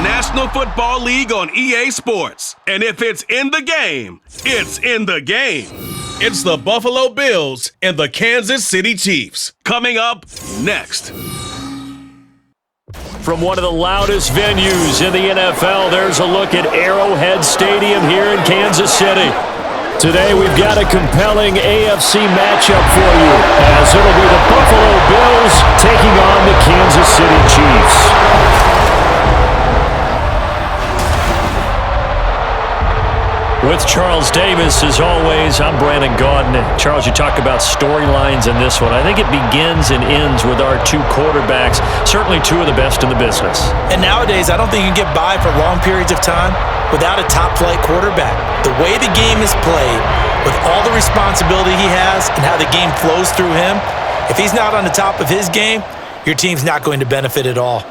National Football League on EA Sports. And if it's in the game, it's in the game. It's the Buffalo Bills and the Kansas City Chiefs. Coming up next. From one of the loudest venues in the NFL, there's a look at Arrowhead Stadium here in Kansas City. Today we've got a compelling AFC matchup for you, as it'll be the Buffalo Bills taking on the Kansas City Chiefs. With Charles Davis, as always, I'm Brandon Gaudin. Charles, you talk about storylines in this one. I think it begins and ends with our two quarterbacks, certainly two of the best in the business. And nowadays, I don't think you can get by for long periods of time without a top-flight quarterback. The way the game is played, with all the responsibility he has and how the game flows through him, if he's not on the top of his game, your team's not going to benefit at all.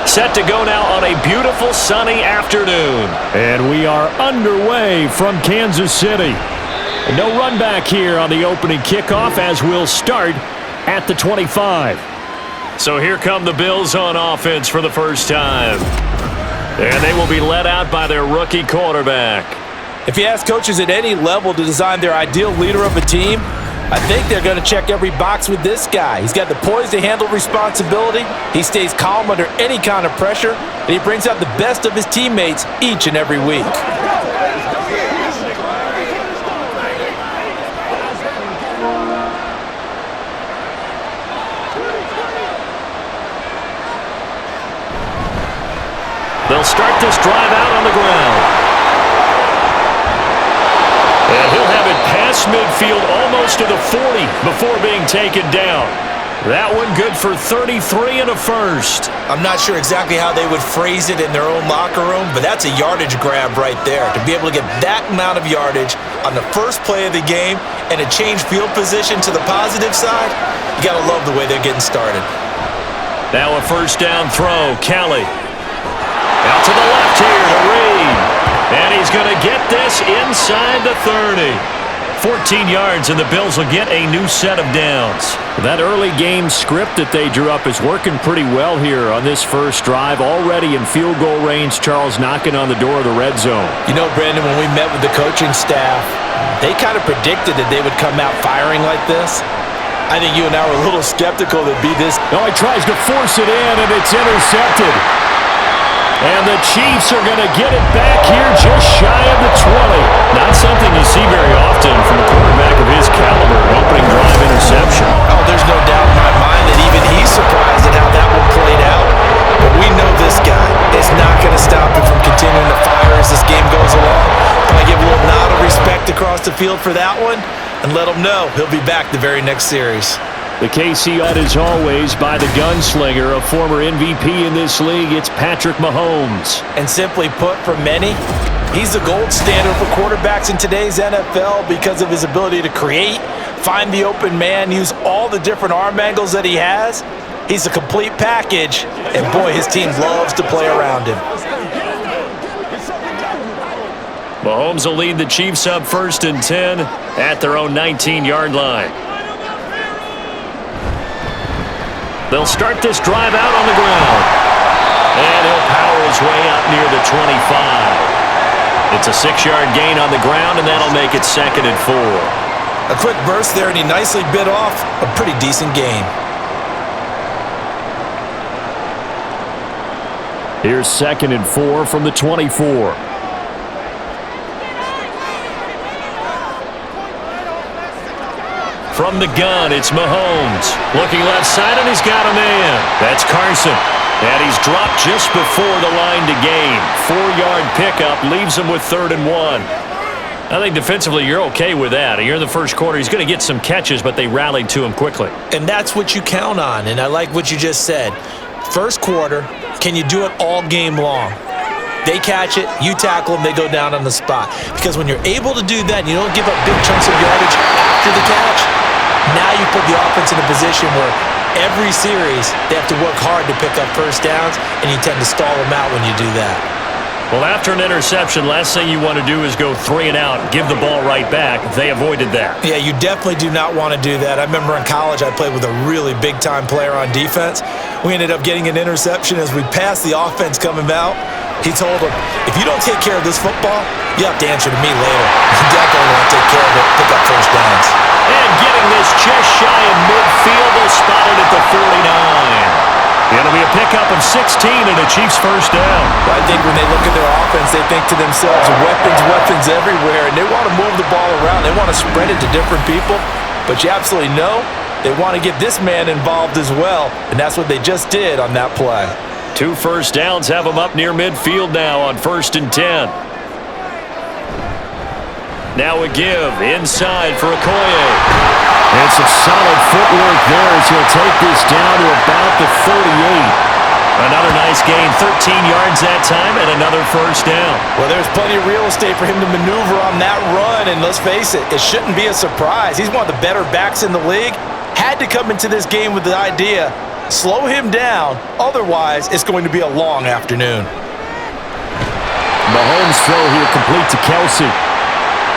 Set to go now on a beautiful sunny afternoon. And we are underway from Kansas City. No run back here on the opening kickoff as we'll start at the 25. So here come the Bills on offense for the first time. And they will be led out by their rookie quarterback. If you ask coaches at any level to design their ideal leader of a team, I think they're going to check every box with this guy. He's got the poise to handle responsibility. He stays calm under any kind of pressure, and he brings out the best of his teammates each and every week. They'll start this drive out on the ground. And he'll have it past midfield almost to the 40 before being taken down. That one good for 33 and a first. I'm not sure exactly how they would phrase it in their own locker room, but that's a yardage grab right there. To be able to get that amount of yardage on the first play of the game and a change field position to the positive side, you got to love the way they're getting started. Now a first down throw. Kelly. Out to the left here to Reed. And he's going to get this inside the 30. 14 yards, and the Bills will get a new set of downs. That early game script that they drew up is working pretty well here on this first drive. Already in field goal range, Charles knocking on the door of the red zone. You know, Brandon, when we met with the coaching staff, they kind of predicted that they would come out firing like this. I think you and I were a little skeptical that it'd be this. No, he tries to force it in, and it's intercepted. And the Chiefs are going to get it back here just shy of the 20. Not something you see very often from a quarterback of his caliber, an opening drive interception. Oh, there's no doubt in my mind that even he's surprised at how that one played out. But we know this guy is not going to stop him from continuing to fire as this game goes along. Probably give a little nod of respect across the field for that one and let him know he'll be back the very next series. The KC led, as always, by the gunslinger, a former MVP in this league. It's Patrick Mahomes. And simply put, for many, he's the gold standard for quarterbacks in today's NFL because of his ability to create, find the open man, use all the different arm angles that he has. He's a complete package, and boy, his team loves to play around him. Mahomes will lead the Chiefs up 1st and 10 at their own 19-yard line. They'll start this drive out on the ground. And he'll power his way out near the 25. It's a 6-yard gain on the ground, and that'll make it 2nd and 4. A quick burst there, and he nicely bit off a pretty decent gain. Here's 2nd and 4 from the 24. From the gun, it's Mahomes. Looking left side, and he's got a man. That's Carson. And he's dropped just before the line to gain. 4-yard pickup leaves him with 3rd and 1. I think defensively you're okay with that. You're in the first quarter. He's going to get some catches, but they rallied to him quickly. And that's what you count on, and I like what you just said. First quarter, can you do it all game long? They catch it, you tackle them, they go down on the spot. Because when you're able to do that and you don't give up big chunks of yardage after the catch, now you put the offense in a position where every series they have to work hard to pick up first downs, and you tend to stall them out when you do that. Well, after an interception, last thing you want to do is go 3 and out, give the ball right back. They avoided that. Yeah, you definitely do not want to do that. I remember in college I played with a really big-time player on defense. We ended up getting an interception as we passed the offense coming out. He told him, if you don't take care of this football, you have to answer to me later. You definitely want to take care of it, pick up first downs. And getting this just shy of midfield, they'll spot it at the 49. It'll be a pickup of 16 and a Chiefs first down. Well, I think when they look at their offense, they think to themselves, weapons everywhere, and they want to move the ball around. They want to spread it to different people, but you absolutely know they want to get this man involved as well, and that's what they just did on that play. 2 first downs have them up near midfield now on 1st and 10. Now a give inside for Okoye. And some solid footwork there as he'll take this down to about the 38. Another nice gain, 13 yards that time, and another first down. Well, there's plenty of real estate for him to maneuver on that run, and let's face it, it shouldn't be a surprise. He's one of the better backs in the league. Had to come into this game with the idea, slow him down, otherwise it's going to be a long afternoon. Mahomes' throw here complete to Kelsey.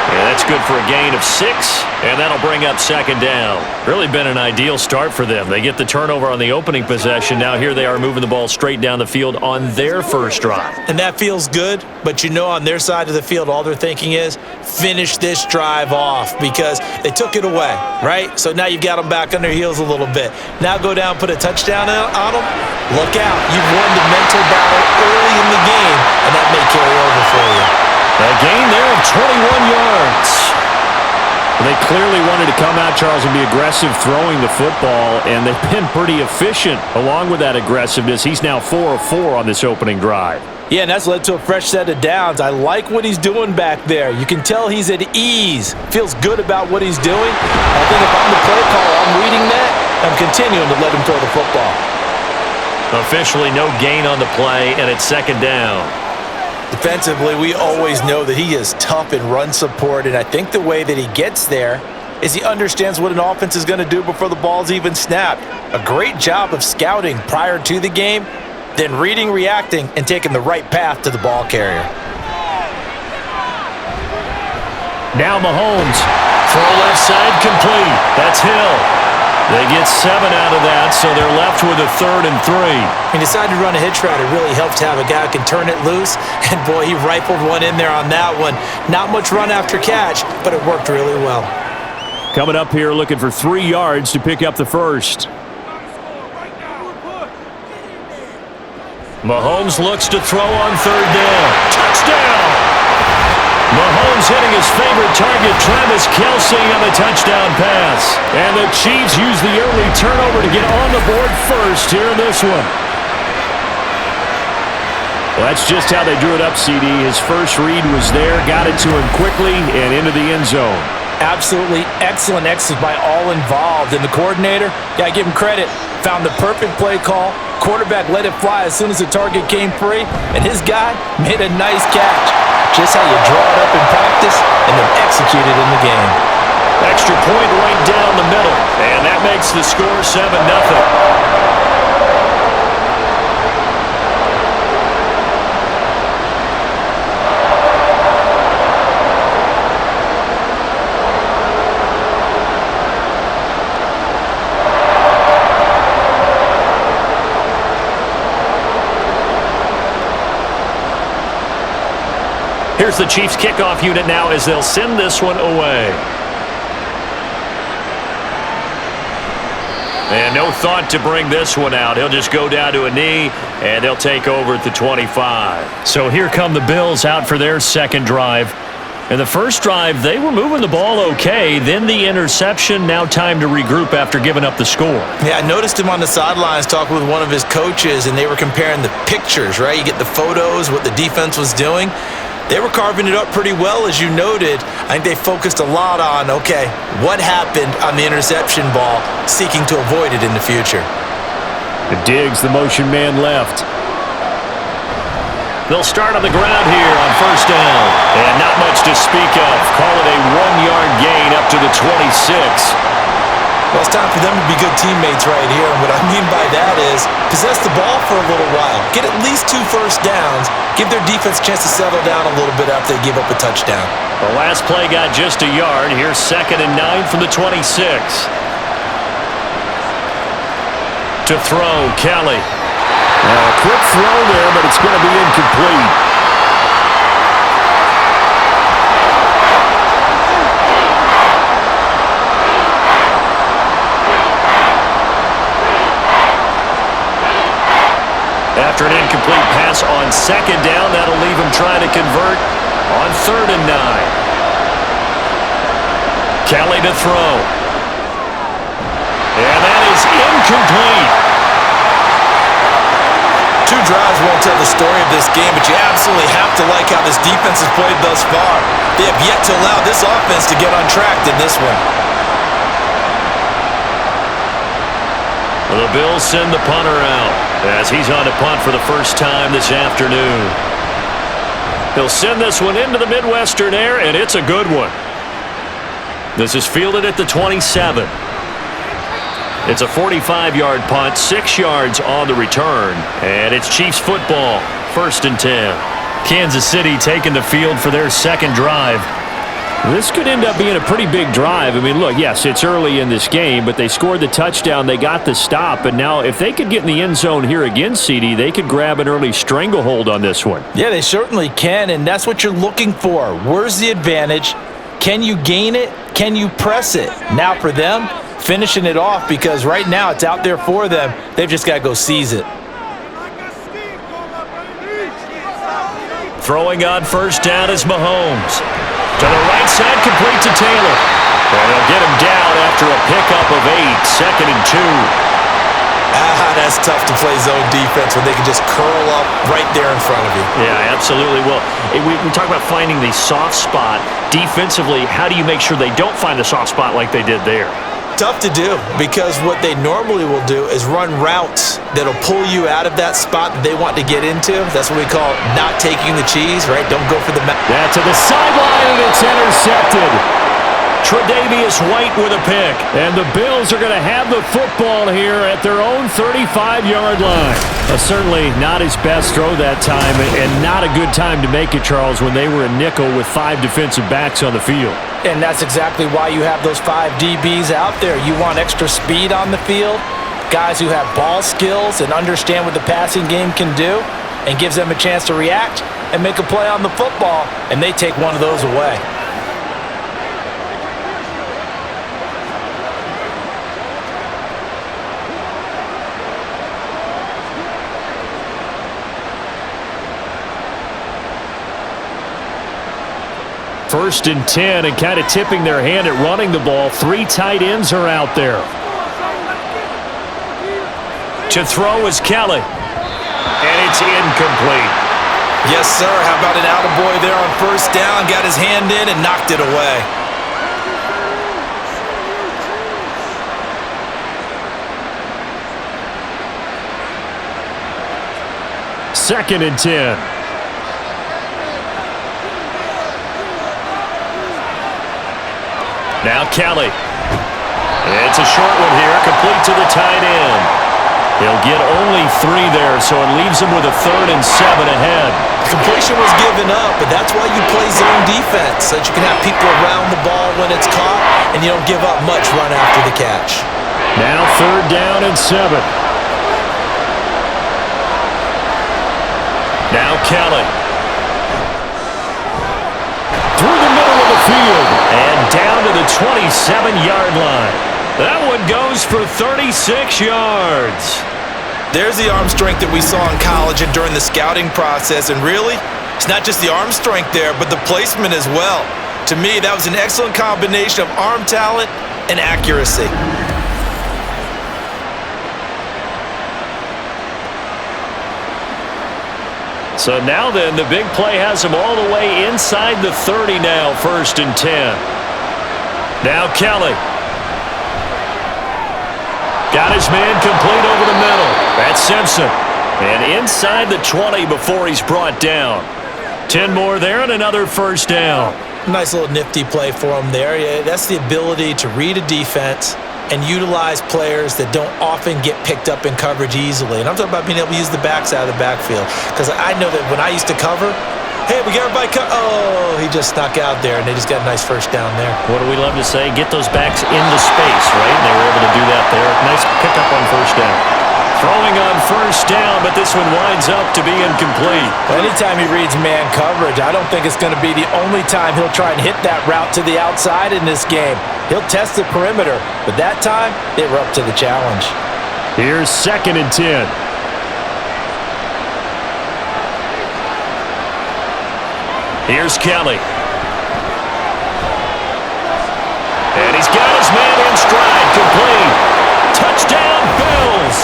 Yeah, that's good for a gain of 6, and that'll bring up 2nd down. Really been an ideal start for them. They get the turnover on the opening possession. Now here they are moving the ball straight down the field on their first drive. And that feels good, but you know on their side of the field, all they're thinking is finish this drive off because they took it away, right? So now you've got them back on their heels a little bit. Now go down, put a touchdown on them. Look out. You've won the mental battle early in the game, and that may carry over for you. A gain there of 21 yards. They clearly wanted to come out, Charles, and be aggressive throwing the football, and they've been pretty efficient along with that aggressiveness. He's now 4 of 4 on this opening drive. Yeah, and that's led to a fresh set of downs. I like what he's doing back there. You can tell he's at ease. Feels good about what he's doing. I think if I'm the play caller, I'm reading that. I'm continuing to let him throw the football. Officially no gain on the play, and it's 2nd down. Defensively, we always know that he is tough in run support, and I think the way that he gets there is he understands what an offense is going to do before the ball's even snapped. A great job of scouting prior to the game, then reading, reacting, and taking the right path to the ball carrier. Now Mahomes. Throw left side complete. That's Hill. They get 7 out of that, so they're left with a 3rd and 3. He decided to run a hitch route. It really helps to have a guy who can turn it loose, and boy, he rifled one in there on that one. Not much run after catch, but it worked really well. Coming up here looking for 3 yards to pick up the first. Mahomes looks to throw on 3rd down. Touchdown! Mahomes hitting his favorite target, Travis Kelce, on the touchdown pass. And the Chiefs use the early turnover to get on the board first here in this one. Well, that's just how they drew it up, CD. His first read was there, got it to him quickly, and into the end zone. Absolutely excellent exit by all involved. And the coordinator, gotta give him credit, found the perfect play call. Quarterback let it fly as soon as the target came free, and his guy made a nice catch. Just how you draw it up in practice and then execute it in the game. Extra point right down the middle, and that makes the score 7-0. Here's the Chiefs kickoff unit now as they'll send this one away. And no thought to bring this one out. He'll just go down to a knee, and they'll take over at the 25. So here come the Bills out for their 2nd drive. In the first drive, they were moving the ball okay. Then the interception. Now time to regroup after giving up the score. Yeah, I noticed him on the sidelines talking with one of his coaches, and they were comparing the pictures, right? You get the photos, what the defense was doing. They were carving it up pretty well, as you noted. I think they focused a lot on, okay, what happened on the interception ball, seeking to avoid it in the future. Diggs, the motion man left. They'll start on the ground here on first down. And not much to speak of. Call it a 1-yard gain up to the 26. Well, it's time for them to be good teammates right here. And what I mean by that is possess the ball for a little while. Get at least 2 first downs. Give their defense a chance to settle down a little bit after they give up a touchdown. The last play got just a yard. Here's 2nd and 9 from the 26. To throw, Kelly. A quick throw there, but it's going to be incomplete. After an incomplete pass on 2nd down, that'll leave him trying to convert on 3rd and 9. Kelly to throw. And that is incomplete. 2 drives won't tell the story of this game, but you absolutely have to like how this defense has played thus far. They have yet to allow this offense to get untracked in this one. The Bills send the punter out as he's on to punt for the first time this afternoon. He'll send this one into the Midwestern air, and it's a good one. This is fielded at the 27. It's a 45-yard punt, 6 yards on the return, and it's Chiefs football, 1st and 10. Kansas City taking the field for their second drive. This could end up being a pretty big drive. I mean, look, yes, it's early in this game, but they scored the touchdown, they got the stop, and now if they could get in the end zone here again, CD, they could grab an early stranglehold on this one. Yeah, they certainly can, and that's what you're looking for. Where's the advantage? Can you gain it? Can you press it? Now for them, finishing it off, because right now it's out there for them. They've just got to go seize it. Throwing on first down is Mahomes. To the right side, complete to Taylor. And they'll get him down after a pickup of 8, 2nd and 2. That's tough to play zone defense when they can just curl up right there in front of you. Yeah, absolutely. Well, we talk about finding the soft spot. Defensively, how do you make sure they don't find a soft spot like they did there? Tough to do, because what they normally will do is run routes that'll pull you out of that spot that they want to get into. That's what we call not taking the cheese, right? Don't go for the... That to the sideline, and it's intercepted. Tre'Davious White with a pick. And the Bills are going to have the football here at their own 35-yard line. Certainly not his best throw that time, and not a good time to make it, Charles, when they were a nickel with 5 defensive backs on the field. And that's exactly why you have those 5 DBs out there. You want extra speed on the field, guys who have ball skills and understand what the passing game can do, and gives them a chance to react and make a play on the football, and they take one of those away. First and 10, and kind of tipping their hand at running the ball. 3 tight ends are out there. To throw is Kelly. And it's incomplete. Yes, sir. How about an attaboy there on first down? Got his hand in and knocked it away. Second and 10. Now Kelly. It's a short one here, complete to the tight end. He'll get only 3 there, so it leaves him with a 3rd and 7 ahead. Completion was given up, but that's why you play zone defense, so that you can have people around the ball when it's caught, and you don't give up much run after the catch. Now 3rd down and 7. Now Kelly. Through the middle of the field. And down to the 27-yard line. That one goes for 36 yards. There's the arm strength that we saw in college and during the scouting process. And really, it's not just the arm strength there, but the placement as well. To me, that was an excellent combination of arm talent and accuracy. So now then, the big play has him all the way inside the 30 now, 1st and 10. Now Kelly. Got his man complete over the middle. That's Simpson. And inside the 20 before he's brought down. 10 more there and another 1st down. Nice little nifty play for him there. Yeah, that's the ability to read a defense and utilize players that don't often get picked up in coverage easily. And I'm talking about being able to use the backs out of the backfield. Because I know that when I used to cover, hey, we got everybody oh, he just snuck out there, and they just got a nice 1st down there. What do we love to say? Get those backs into space, right? And they were able to do that there. Nice pickup on 1st down. Throwing on 1st down, but this one winds up to be incomplete. Anytime he reads man coverage, I don't think it's going to be the only time he'll try and hit that route to the outside in this game. He'll test the perimeter, but that time, they were up to the challenge. Here's 2nd and 10. Here's Kelly. And he's got his man in stride, complete. Touchdown, Bills.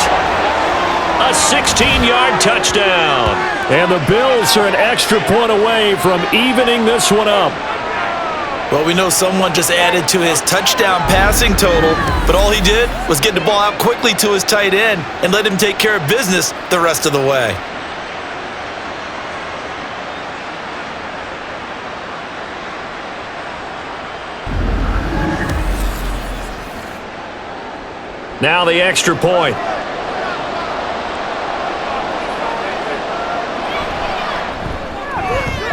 A 16-yard touchdown. And the Bills are an extra point away from evening this one up. Well, we know someone just added to his touchdown passing total, but all he did was get the ball out quickly to his tight end and let him take care of business the rest of the way. Now the extra point.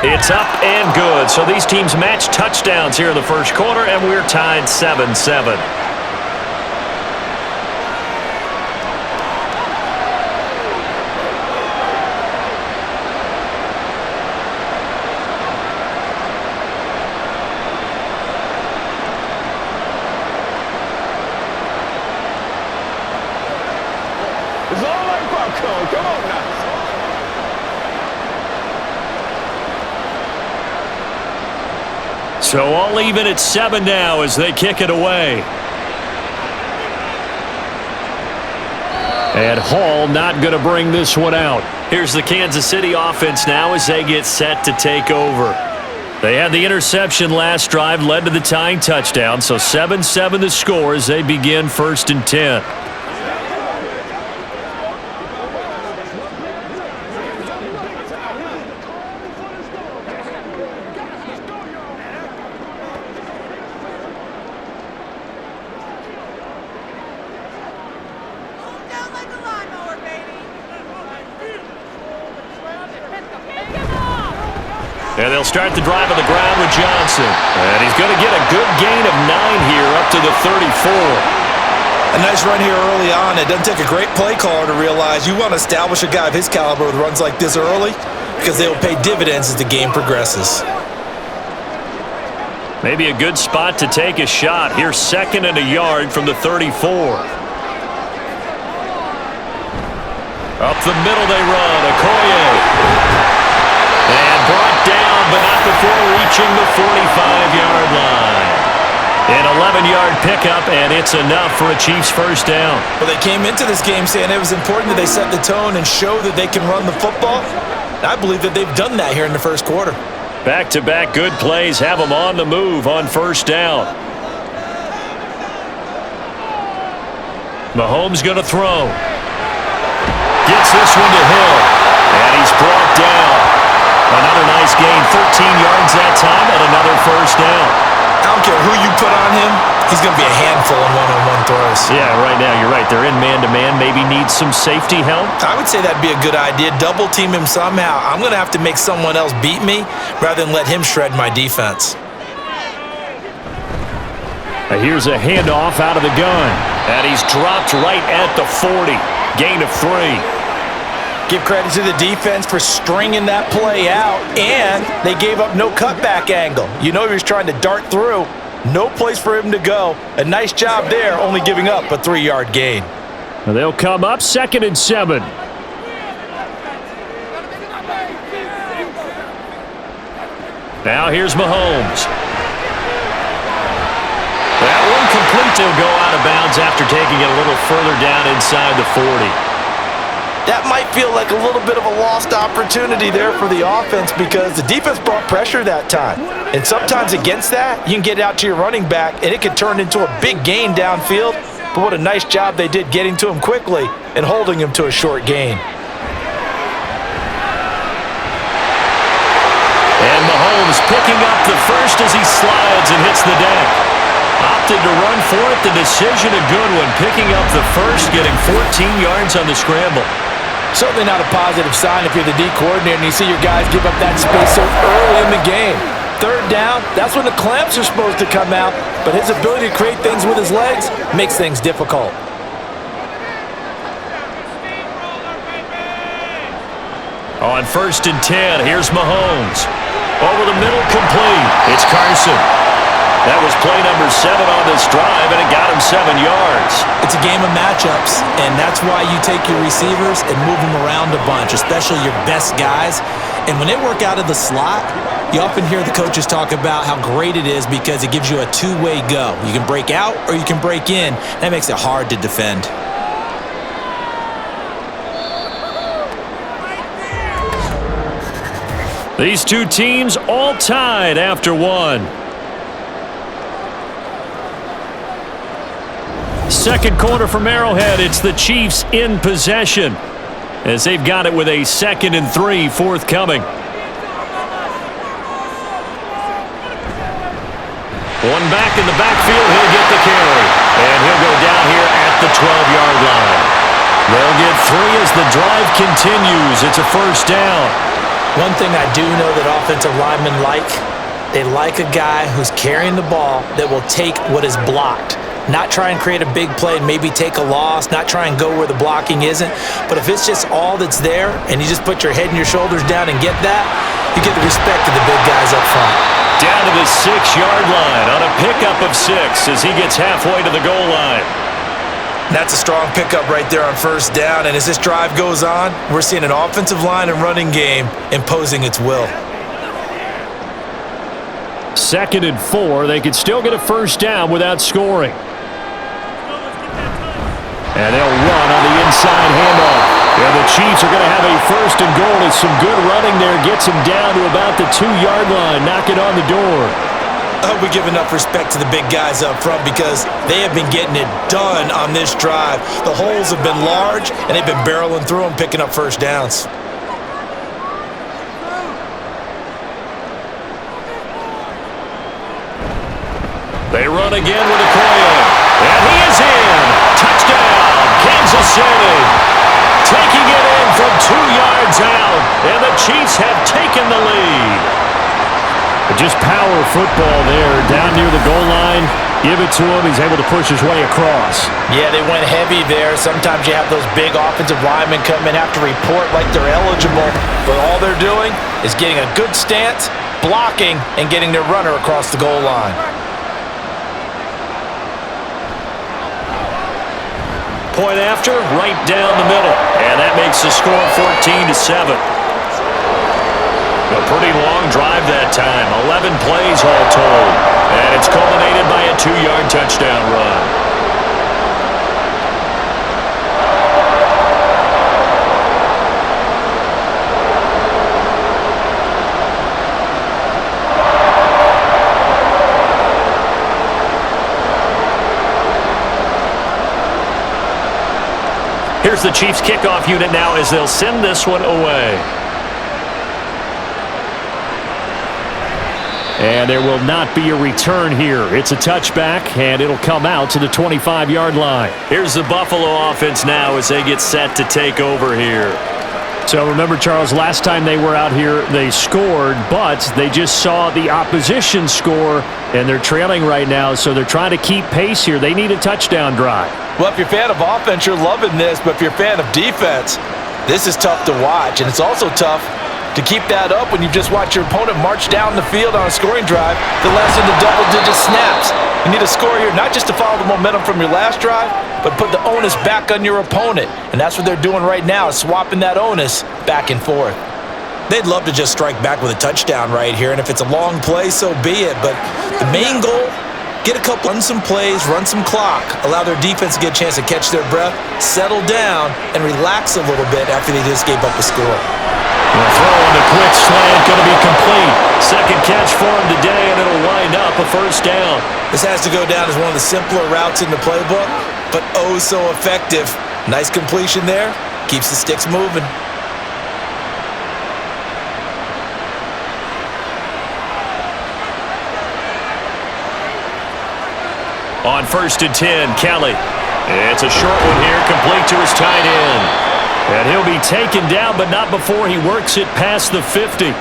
It's up and good. So these teams match touchdowns here in the 1st quarter, and we're tied 7-7. It's all like popcorn. Come on now. So all even at 7 now as they kick it away. And Hall not going to bring this one out. Here's the Kansas City offense now as they get set to take over. They had the interception last drive, led to the tying touchdown. So 7-7 the score as they begin 1st and 10. And they'll start the drive on the ground with Johnson. And he's going to get a good gain of 9 here up to the 34. A nice run here early on. It doesn't take a great play caller to realize you want to establish a guy of his caliber with runs like this early because they will pay dividends as the game progresses. Maybe a good spot to take a shot. Here's 2nd and a yard from the 34. Up the middle they run. Okoye. And brought down, but not before reaching the 45-yard line. An 11-yard pickup, and it's enough for a Chiefs 1st down. Well, they came into this game saying it was important that they set the tone and show that they can run the football. I believe that they've done that here in the 1st quarter. Back-to-back good plays have them on the move on 1st down. Mahomes going to throw. Gets this one to Hill, and he's brought down. Another nice gain, 13 yards that time, and another 1st down. I don't care who you put on him, he's going to be a handful in one-on-one throws. Yeah, right now, you're right. They're in man-to-man, maybe need some safety help. I would say that'd be a good idea. Double team him somehow. I'm going to have to make someone else beat me rather than let him shred my defense. Here's a handoff out of the gun. And he's dropped right at the 40. Gain of 3. Give credit to the defense for stringing that play out, and they gave up no cutback angle. You know he was trying to dart through. No place for him to go. A nice job there, only giving up a 3-yard gain. They'll come up 2nd and 7. Now here's Mahomes. That one complete. He'll go out of bounds after taking it a little further down inside the 40. that might feel like a little bit of a lost opportunity there for the offense because the defense brought pressure that time. And sometimes against that, you can get out to your running back, and it can turn into a big gain downfield. But what a nice job they did getting to him quickly and holding him to a short gain. And Mahomes picking up the first as he slides and hits the deck. Opted to run for it. The decision a good one. Picking up the first, getting 14 yards on the scramble. Certainly not a positive sign if you're the D coordinator and you see your guys give up that space so early in the game. Third down, that's when the clamps are supposed to come out, but his ability to create things with his legs makes things difficult. On 1st and 10, here's Mahomes. Over the middle, complete. It's Carson. That was play number 7 on this drive, and it got him 7 yards. It's a game of matchups, and that's why you take your receivers and move them around a bunch, especially your best guys. And when they work out of the slot, you often hear the coaches talk about how great it is because it gives you a two-way go. You can break out or you can break in. That makes it hard to defend. These two teams all tied after one. Second quarter from Arrowhead, it's the Chiefs in possession as they've got it with a 2nd and 3 forthcoming. One back in the backfield, he'll get the carry. And he'll go down here at the 12-yard line. They'll get 3 as the drive continues. It's a first down. One thing I do know that offensive linemen like, they like a guy who's carrying the ball that will take what is blocked. Not try and create a big play and maybe take a loss, not try and go where the blocking isn't. But if it's just all that's there and you just put your head and your shoulders down and get that, you get the respect of the big guys up front. Down to the 6-yard line on a pickup of 6 as he gets halfway to the goal line. That's a strong pickup right there on first down. And as this drive goes on, we're seeing an offensive line and running game imposing its will. 2nd and 4. They could still get a first down without scoring. And they'll run on the inside handoff. And the Chiefs are going to have a 1st and goal as some good running there gets him down to about the 2-yard line. Knock it on the door. I hope we give enough respect to the big guys up front because they have been getting it done on this drive. The holes have been large, and they've been barreling through them, picking up first downs. They run again with Okoye. And he is in. Touchdown, Kansas City. Taking it in from 2 yards out. And the Chiefs have taken the lead. Just power football there down near the goal line. Give it to him. He's able to push his way across. Yeah, they went heavy there. Sometimes you have those big offensive linemen come in, have to report like they're eligible. But all they're doing is getting a good stance, blocking, and getting their runner across the goal line. Point after, right down the middle. And that makes the score 14-7. A pretty long drive that time. 11 plays all told. And it's culminated by a 2-yard touchdown run. Here's the Chiefs kickoff unit now as they'll send this one away. And there will not be a return here. It's a touchback, and it'll come out to the 25-yard line. Here's the Buffalo offense now as they get set to take over here. So remember, Charles, last time they were out here, they scored, but they just saw the opposition score, and they're trailing right now, so they're trying to keep pace here. They need a touchdown drive. Well, if you're a fan of offense, you're loving this, but if you're a fan of defense, this is tough to watch, and it's also tough to keep that up when you just watch your opponent march down the field on a scoring drive that lasts into double-digit snaps. You need a score here, not just to follow the momentum from your last drive, but put the onus back on your opponent. And that's what they're doing right now, is swapping that onus back and forth. They'd love to just strike back with a touchdown right here, and if it's a long play, so be it. But the main goal Get a couple, run some plays, run some clock, allow their defense to get a chance to catch their breath, settle down, and relax a little bit after they just gave up a score. The throw on the quick slant going to be complete. Second catch for him today, and it'll wind up a first down. This has to go down as one of the simpler routes in the playbook, but oh so effective. Nice completion there. Keeps the sticks moving. On 1st and 10, Kelly. It's a short one here, complete to his tight end. And he'll be taken down, but not before he works it past the 50.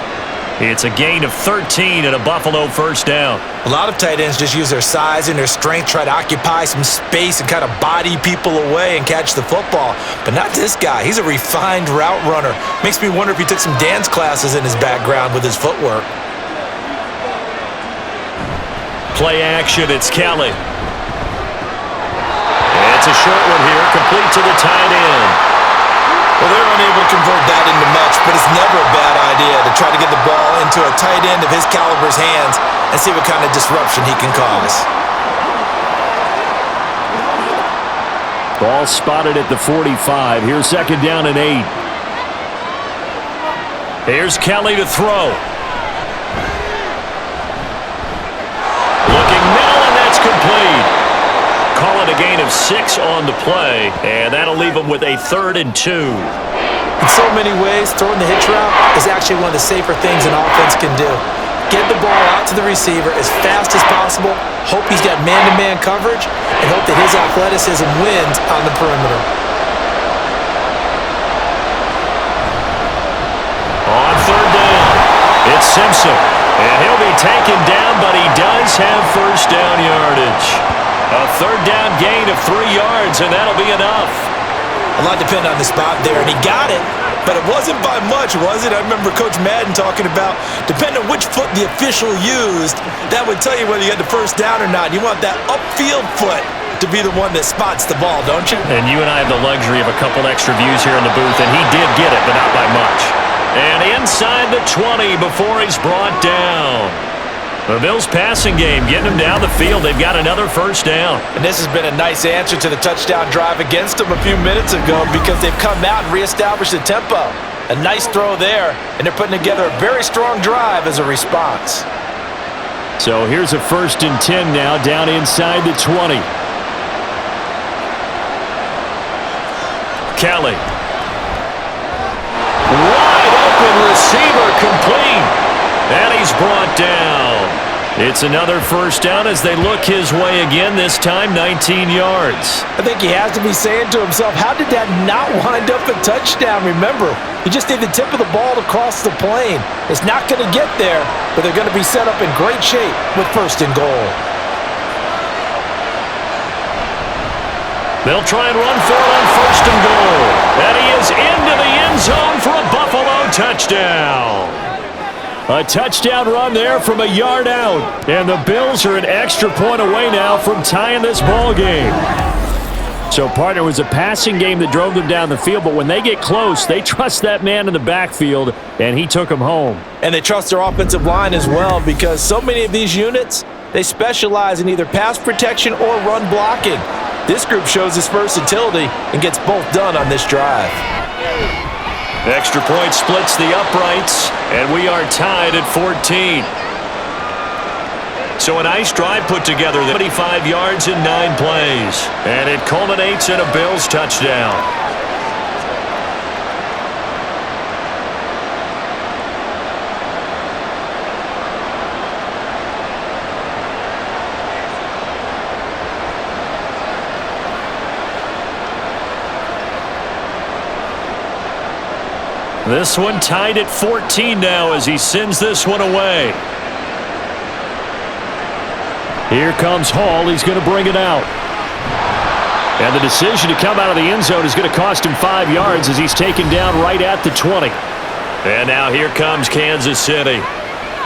It's a gain of 13 and a Buffalo first down. A lot of tight ends just use their size and their strength, try to occupy some space and kind of body people away and catch the football. But not this guy. He's a refined route runner. Makes me wonder if he took some dance classes in his background with his footwork. Play action, it's Kelly. It's a short one here, complete to the tight end. Well, they're unable to convert that into much, but it's never a bad idea to try to get the ball into a tight end of his caliber's hands and see what kind of disruption he can cause. Ball spotted at the 45. Here's 2nd down and 8. Here's Kelly to throw. Looking middle, and that's complete. Call it a gain of 6 on the play, and that'll leave them with a 3rd and 2. In so many ways, throwing the hitch route is actually one of the safer things an offense can do. Get the ball out to the receiver as fast as possible, hope he's got man-to-man coverage, and hope that his athleticism wins on the perimeter. On 3rd down, it's Simpson, and he'll be taken down, but he does have first down yardage. A 3rd down gain of 3 yards, and that'll be enough. A lot depended on the spot there, and he got it, but it wasn't by much, was it? I remember Coach Madden talking about, depending on which foot the official used, that would tell you whether you had the first down or not. You want that upfield foot to be the one that spots the ball, don't you? And you and I have the luxury of a couple extra views here in the booth, and he did get it, but not by much. And inside the 20 before he's brought down. The Bills' passing game getting them down the field. They've got another first down. And this has been a nice answer to the touchdown drive against them a few minutes ago because they've come out and reestablished the tempo. A nice throw there, and they're putting together a very strong drive as a response. So here's a 1st and 10 now, down inside the 20. Kelly. Wide open receiver, complete. And he's brought down. It's another first down as they look his way again, this time 19 yards. I think he has to be saying to himself, how did that not wind up a touchdown? Remember, he just need the tip of the ball to cross the plane. It's not going to get there, but they're going to be set up in great shape with 1st and goal. They'll try and run for it on 1st and goal. And he is into the end zone for a Buffalo touchdown. A touchdown run there from a yard out. And the Bills are an extra point away now from tying this ball game. So, partner, it was a passing game that drove them down the field, but when they get close, they trust that man in the backfield, and he took them home. And they trust their offensive line as well because so many of these units, they specialize in either pass protection or run blocking. This group shows its versatility and gets both done on this drive. Extra point splits the uprights, and we are tied at 14. So a nice drive put together, 25 yards in 9 plays, and it culminates in a Bills touchdown. This one tied at 14 now as he sends this one away. Here comes Hall. He's going to bring it out. And the decision to come out of the end zone is going to cost him 5 yards as he's taken down right at the 20. And now here comes Kansas City.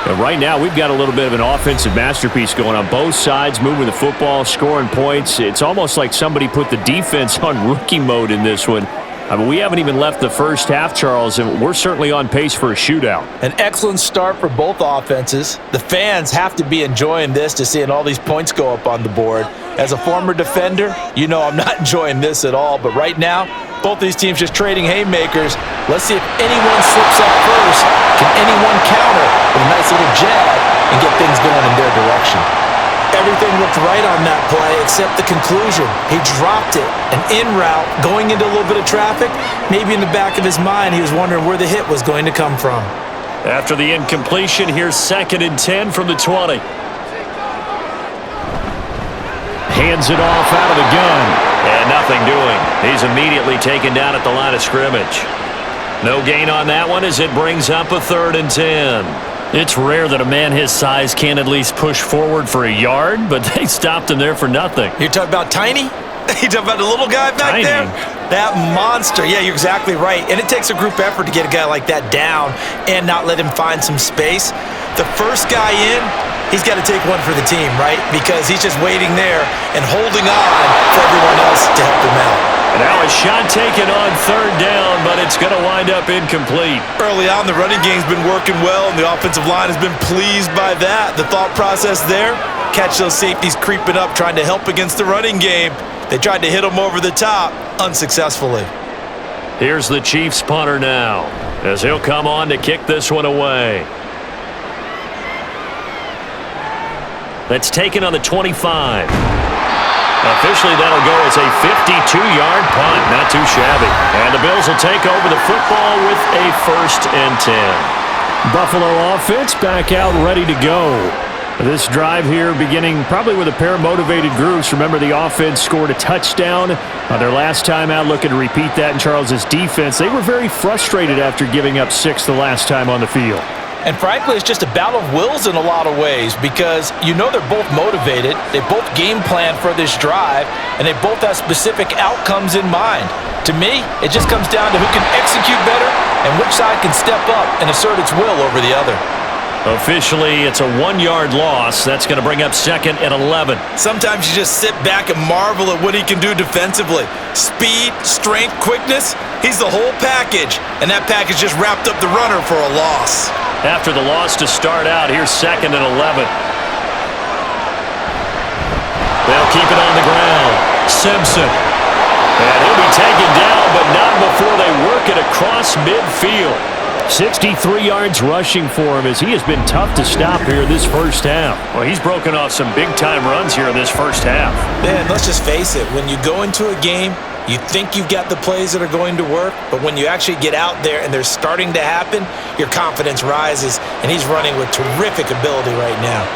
And right now we've got a little bit of an offensive masterpiece going on both sides, moving the football, scoring points. It's almost like somebody put the defense on rookie mode in this one. I mean, we haven't even left the first half, Charles, and we're certainly on pace for a shootout. An excellent start for both offenses. The fans have to be enjoying this to seeing all these points go up on the board. As a former defender, you know I'm not enjoying this at all, but right now, both these teams just trading haymakers. Let's see if anyone slips up first. Can anyone counter with a nice little jab and get things going in their direction? Everything looked right on that play except the conclusion. He dropped it, an in route, going into a little bit of traffic. Maybe in the back of his mind, he was wondering where the hit was going to come from. After the incompletion, here's 2nd and 10 from the 20. Hands it off out of the gun. And nothing doing. He's immediately taken down at the line of scrimmage. No gain on that one as it brings up a 3rd and 10. It's rare that a man his size can at least push forward for a yard, but they stopped him there for nothing. You're talking about Tiny? You talking about the little guy back there? That monster. Yeah, you're exactly right. And it takes a group effort to get a guy like that down and not let him find some space. The first guy in, he's got to take one for the team, right? Because he's just waiting there and holding on for everyone else to help him out. And now a shot taken on 3rd down, but it's going to wind up incomplete. Early on, the running game's been working well, and the offensive line has been pleased by that. The thought process there, catch those safeties creeping up, trying to help against the running game. They tried to hit him over the top, unsuccessfully. Here's the Chiefs punter now, as he'll come on to kick this one away. That's taken on the 25. Officially, that'll go as a 52-yard punt. Not too shabby. And the Bills will take over the football with a 1st and 10. Buffalo offense back out ready to go. This drive here beginning probably with a pair of motivated groups. Remember, the offense scored a touchdown their last time out. Looking to repeat that in Charles's defense. They were very frustrated after giving up 6 the last time on the field. And frankly, it's just a battle of wills in a lot of ways because you know they're both motivated, they both game plan for this drive, and they both have specific outcomes in mind. To me, it just comes down to who can execute better and which side can step up and assert its will over the other. Officially, it's a 1-yard loss. That's going to bring up 2nd and 11. Sometimes you just sit back and marvel at what he can do defensively. Speed, strength, quickness, he's the whole package, and that package just wrapped up the runner for a loss. After the loss to start out, here's 2nd and 11. They'll keep it on the ground. Simpson. And he'll be taken down, but not before they work it across midfield. 63 yards rushing for him as he has been tough to stop here this first half. Well, he's broken off some big-time runs here in this first half. Man, let's just face it. When you go into a game, you think you've got the plays that are going to work, but when you actually get out there and they're starting to happen, your confidence rises, and he's running with terrific ability right now.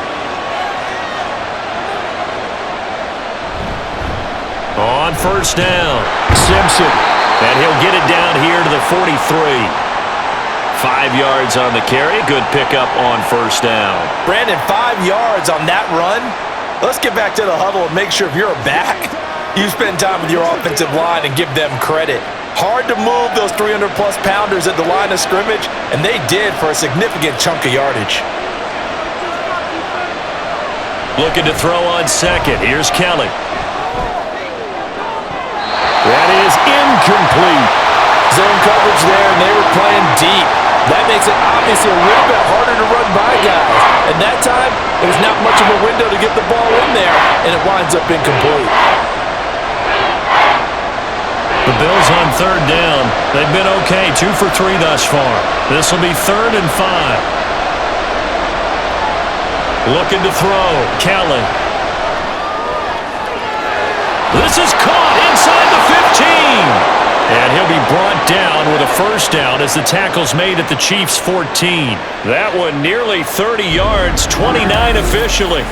On 1st down, Simpson. and he'll get it down here to the 43. 5 yards on the carry. Good pickup on 1st down. Brandon, 5 yards on that run. Let's get back to the huddle and make sure if you're a back, you spend time with your offensive line and give them credit. Hard to move those 300-plus pounders at the line of scrimmage, and they did for a significant chunk of yardage. Looking to throw on 2nd. Here's Kelly. That is incomplete. Zone coverage there, and they were playing deep. That makes it obviously a little bit harder to run by guys. And that time, there's not much of a window to get the ball in there, and it winds up incomplete. The Bills on 3rd down. They've been okay, 2 for 3 thus far. This will be 3rd and 5. Looking to throw, Kelly. This is caught inside the 15. And he'll be brought down with a 1st down as the tackle's made at the Chiefs' 14. That one nearly 30 yards, 29 officially.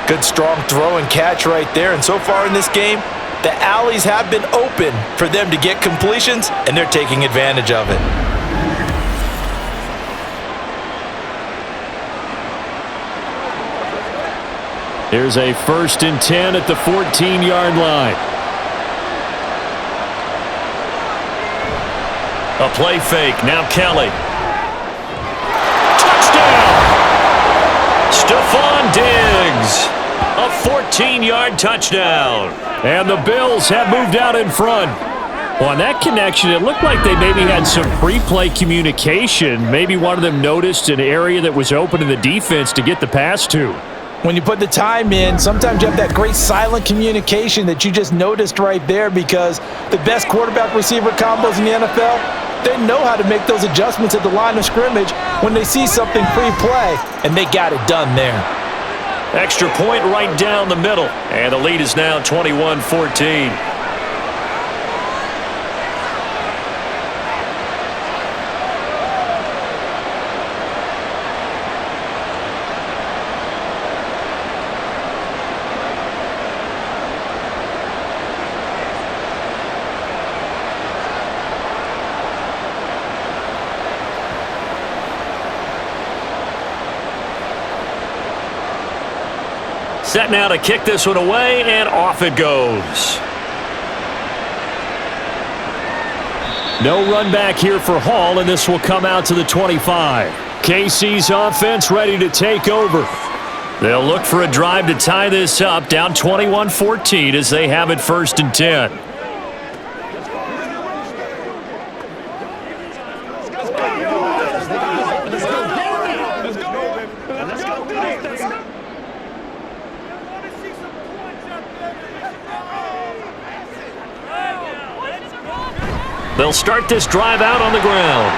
Good strong throw and catch right there. And so far in this game, the alleys have been open for them to get completions, and they're taking advantage of it. Here's a 1st and 10 at the 14-yard line. A play fake. Now Kelly. Touchdown! Stephon Diggs. A 14-yard touchdown. And the Bills have moved out in front. Well, on that connection, it looked like they maybe had some pre-play communication. Maybe one of them noticed an area that was open in the defense to get the pass to. When you put the time in, sometimes you have that great silent communication that you just noticed right there, because the best quarterback-receiver combos in the NFL, they know how to make those adjustments at the line of scrimmage when they see something pre-play, and they got it done there. Extra point right down the middle, and the lead is now 21-14. Set now to kick this one away, and off it goes. No run back here for Hall, and this will come out to the 25. KC's offense ready to take over. They'll look for a drive to tie this up, down 21-14 as they have it 1st and 10. They'll start this drive out on the ground.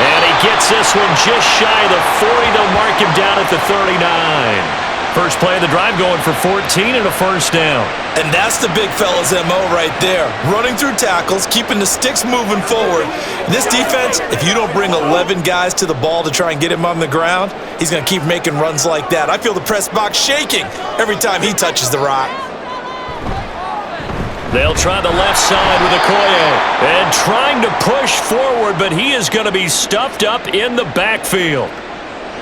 And he gets this one just shy of the 40. They'll mark him down at the 39. First play of the drive going for 14 and a 1st down. And that's the big fella's MO right there. Running through tackles, keeping the sticks moving forward. This defense, if you don't bring 11 guys to the ball to try and get him on the ground, he's going to keep making runs like that. I feel the press box shaking every time he touches the rock. They'll try the left side with Okoye. And trying to push forward, but he is going to be stuffed up in the backfield.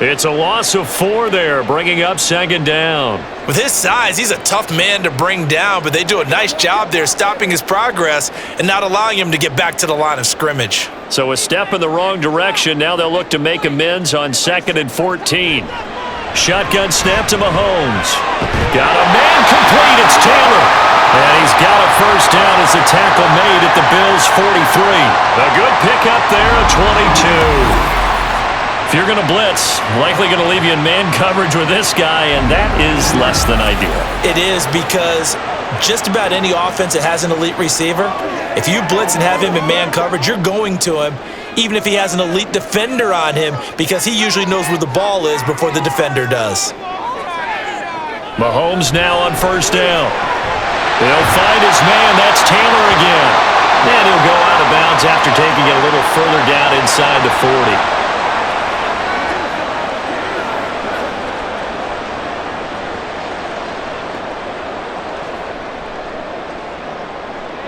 It's a loss of 4 there, bringing up 2nd down. With his size, he's a tough man to bring down, but they do a nice job there stopping his progress and not allowing him to get back to the line of scrimmage. So a step in the wrong direction. Now they'll look to make amends on 2nd and 14. Shotgun snap to Mahomes. Got a man complete. It's Taylor. And he's got a 1st down as the tackle made at the Bills' 43. A good pickup there, a 22. If you're going to blitz, likely going to leave you in man coverage with this guy, and that is less than ideal. It is, because just about any offense that has an elite receiver, if you blitz and have him in man coverage, you're going to him, even if he has an elite defender on him, because he usually knows where the ball is before the defender does. Mahomes now on 1st down. He'll find his man. That's Taylor again. And he'll go out of bounds after taking it a little further down inside the 40.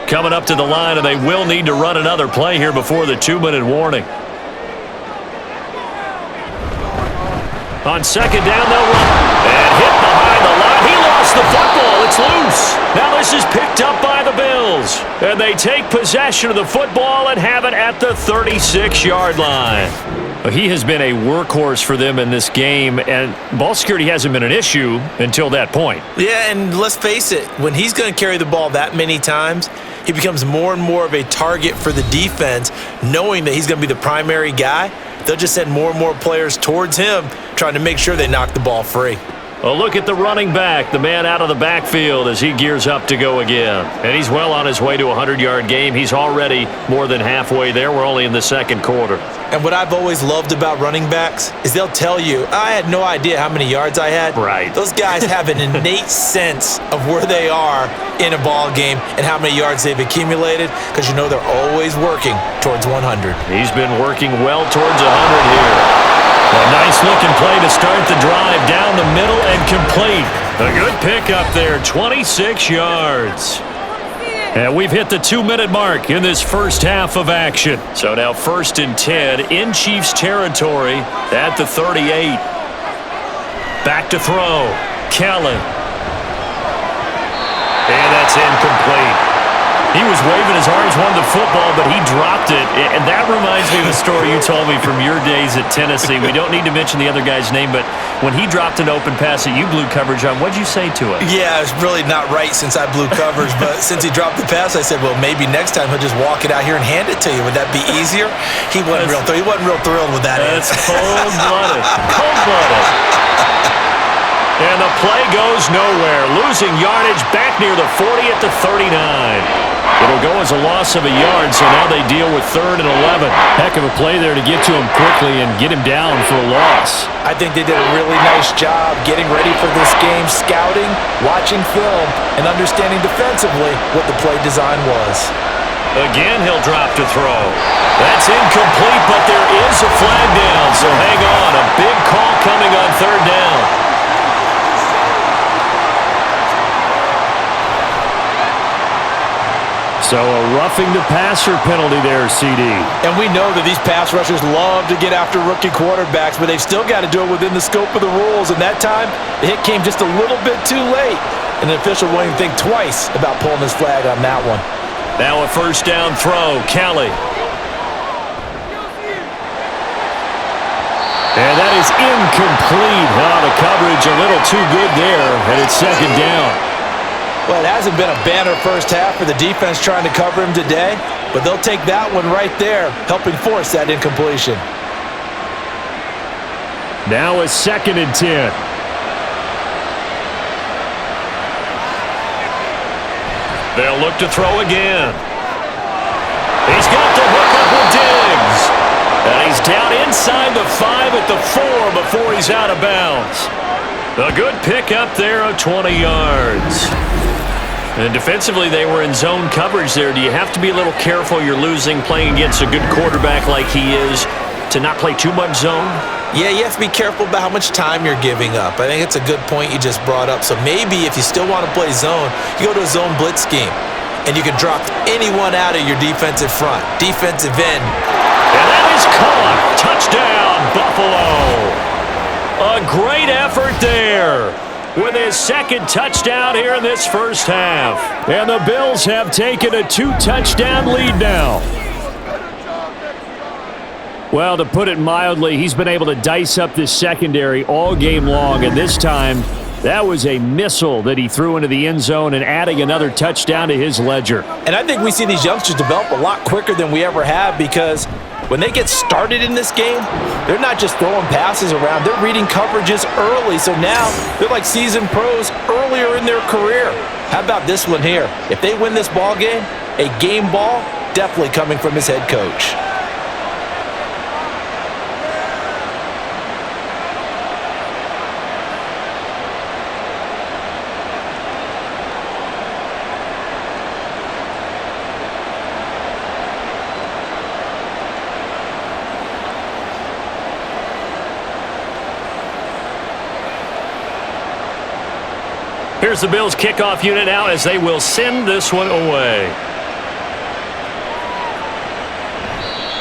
Coming up to the line, and they will need to run another play here before the 2-minute warning. On 2nd down, they'll run. And hit behind the line. He lost the football. It's loose. Now this is picked up by the Bills. And they take possession of the football and have it at the 36-yard line. He has been a workhorse for them in this game, and ball security hasn't been an issue until that point. Yeah, and let's face it, when he's going to carry the ball that many times, he becomes more and more of a target for the defense, knowing that he's going to be the primary guy. They'll just send more and more players towards him, trying to make sure they knock the ball free. A look at the running back, the man out of the backfield as he gears up to go again. And he's well on his way to a 100-yard game. He's already more than halfway there. We're only in the 2nd quarter. And what I've always loved about running backs is they'll tell you, I had no idea how many yards I had. Right. Those guys have an innate sense of where they are in a ball game and how many yards they've accumulated, because you know they're always working towards 100. He's been working well towards 100 here. A nice-looking play to start the drive down the middle and complete. A good pickup there, 26 yards. And we've hit the 2-minute mark in this first half of action. So now 1st and 10 in Chiefs territory at the 38. Back to throw. Kelly. And that's incomplete. He was waving his arms, wanted the football, but he dropped it. And that reminds me of the story you told me from your days at Tennessee. We don't need to mention the other guy's name, but when he dropped an open pass that you blew coverage on, what'd you say to it? Yeah, it's really not right since I blew coverage, but since he dropped the pass, I said, well, maybe next time he'll just walk it out here and hand it to you. Would that be easier? He wasn't real thrilled with that answer. That's cold-blooded. Cold-blooded. And the play goes nowhere. Losing yardage back near the 40 at the 39. It'll go as a loss of a yard, so now they deal with 3rd and 11. Heck of a play there to get to him quickly and get him down for a loss. I think they did a really nice job getting ready for this game, scouting, watching film, and understanding defensively what the play design was. Again, he'll drop to throw. That's incomplete, but there is a flag down, so hang on. A big call coming on 3rd down. So a roughing the passer penalty there, CD. And we know that these pass rushers love to get after rookie quarterbacks, but they've still got to do it within the scope of the rules. And that time, the hit came just a little bit too late. And the official won't even think twice about pulling his flag on that one. Now a 1st down throw. Kelly. And that is incomplete. The coverage a little too good there, and it's 2nd down. Well, it hasn't been a banner first half for the defense trying to cover him today, but they'll take that one right there, helping force that incompletion. Now a 2nd and 10. They'll look to throw again. He's got the hook up with Diggs. And he's down inside the 5 at the 4 before he's out of bounds. A good pick up there of 20 yards. And defensively, they were in zone coverage there. Do you have to be a little careful you're losing playing against a good quarterback like he is to not play too much zone? Yeah, you have to be careful about how much time you're giving up. I think it's a good point you just brought up. So maybe if you still want to play zone, you go to a zone blitz scheme, and you can drop anyone out of your defensive front, defensive end. And that is caught. Touchdown, Buffalo. A great effort there with his 2nd touchdown here in this first half. And the Bills have taken a 2-touchdown lead now. Well, to put it mildly, he's been able to dice up this secondary all game long, and this time that was a missile that he threw into the end zone and adding another touchdown to his ledger. And I think we see these youngsters develop a lot quicker than we ever have, because when they get started in this game, they're not just throwing passes around. They're reading coverages early. So now they're like seasoned pros earlier in their career. How about this one here? If they win this ball game, a game ball definitely coming from his head coach. Here's the Bills kickoff unit now as they will send this one away.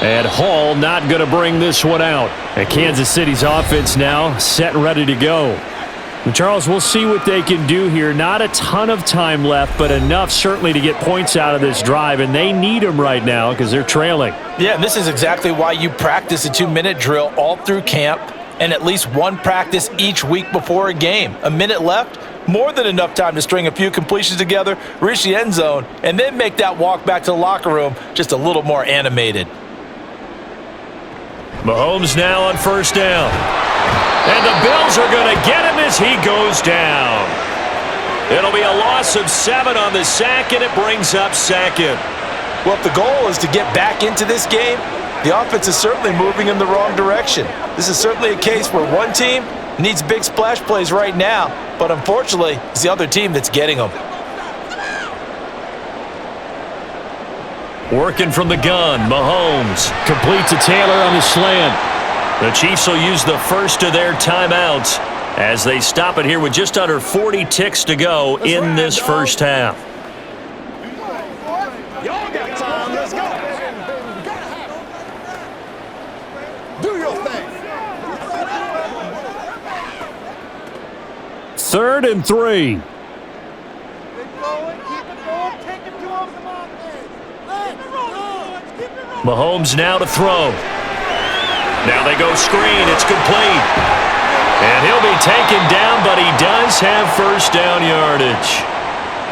And Hall not going to bring this one out. And Kansas City's offense now set and ready to go. And Charles, we'll see what they can do here. Not a ton of time left, but enough certainly to get points out of this drive. And they need them right now because they're trailing. Yeah, and this is exactly why you practice a 2-minute drill all through camp and at least one practice each week before a game. A minute left, more than enough time to string a few completions together, reach the end zone, and then make that walk back to the locker room just a little more animated. Mahomes now on 1st down. And the Bills are going to get him as he goes down. It'll be a loss of 7 on the sack, and it brings up 2nd. Well, if the goal is to get back into this game, the offense is certainly moving in the wrong direction. This is certainly a case where one team needs big splash plays right now, but unfortunately, it's the other team that's getting them. Working from the gun, Mahomes. Complete to Taylor on the slant. The Chiefs will use the first of their timeouts as they stop it here with just under 40 ticks to go in this first half. Y'all got time. Let's go. Do your thing. 3rd and 3. Keep it going. Take it to him. Come on. Mahomes now to throw. Now they go screen. It's complete. And he'll be taken down, but he does have first down yardage.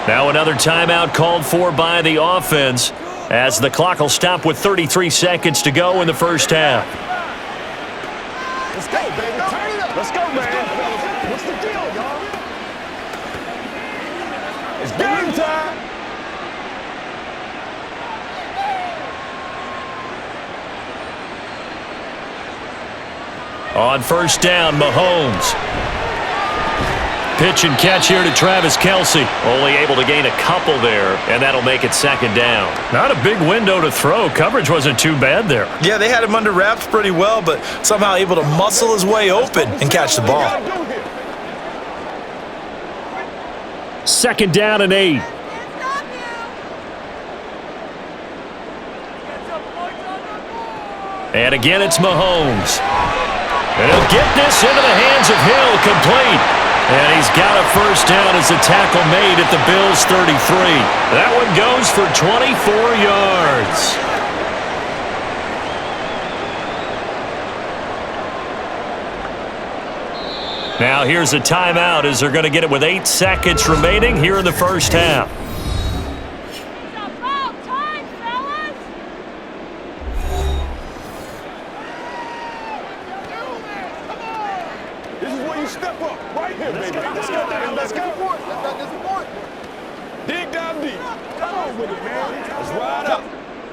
Now another timeout called for by the offense as the clock will stop with 33 seconds to go in the first half. Let's go, baby. Turn it up. Let's go, man. What's the deal, y'all? It's game time. On first down, Mahomes. Pitch and catch here to Travis Kelce. Only able to gain a couple there, and that'll make it second down. Not a big window to throw. Coverage wasn't too bad there. Yeah, they had him under wraps pretty well, but somehow able to muscle his way open and catch the ball. Second down and 8. And again, it's Mahomes. And he'll get this into the hands of Hill, complete. And he's got a first down as the tackle made at the Bills' 33. That one goes for 24 yards. Now here's a timeout as they're going to get it with 8 seconds remaining here in the first half. Step up right here, baby. Let's go down. Let's go. Dig down deep. Come on with it, man. Let's ride up.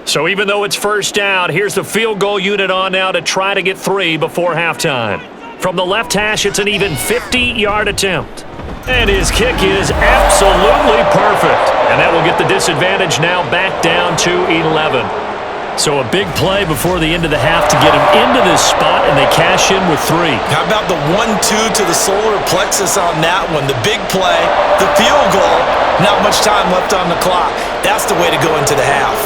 So even though it's first down, here's the field goal unit on now to try to get 3 before halftime. From the left hash, it's an even 50-yard attempt. And his kick is absolutely perfect. And that will get the disadvantage now back down to 11. So a big play before the end of the half to get him into this spot, and they cash in with 3. How about the 1-2 to the solar plexus on that one? The big play, the field goal, not much time left on the clock. That's the way to go into the half.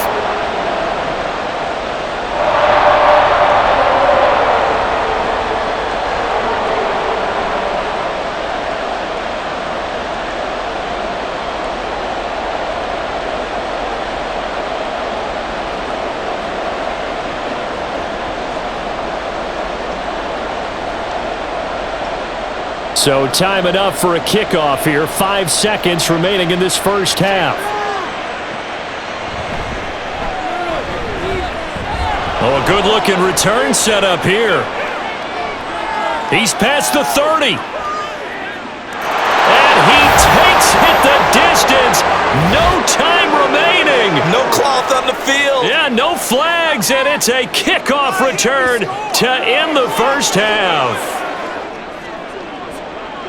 So time enough for a kickoff here. 5 seconds remaining in this first half. Oh, a good-looking return setup here. He's past the 30. And he takes it the distance. No time remaining. No cloth on the field. Yeah, no flags, and it's a kickoff return to end the first half.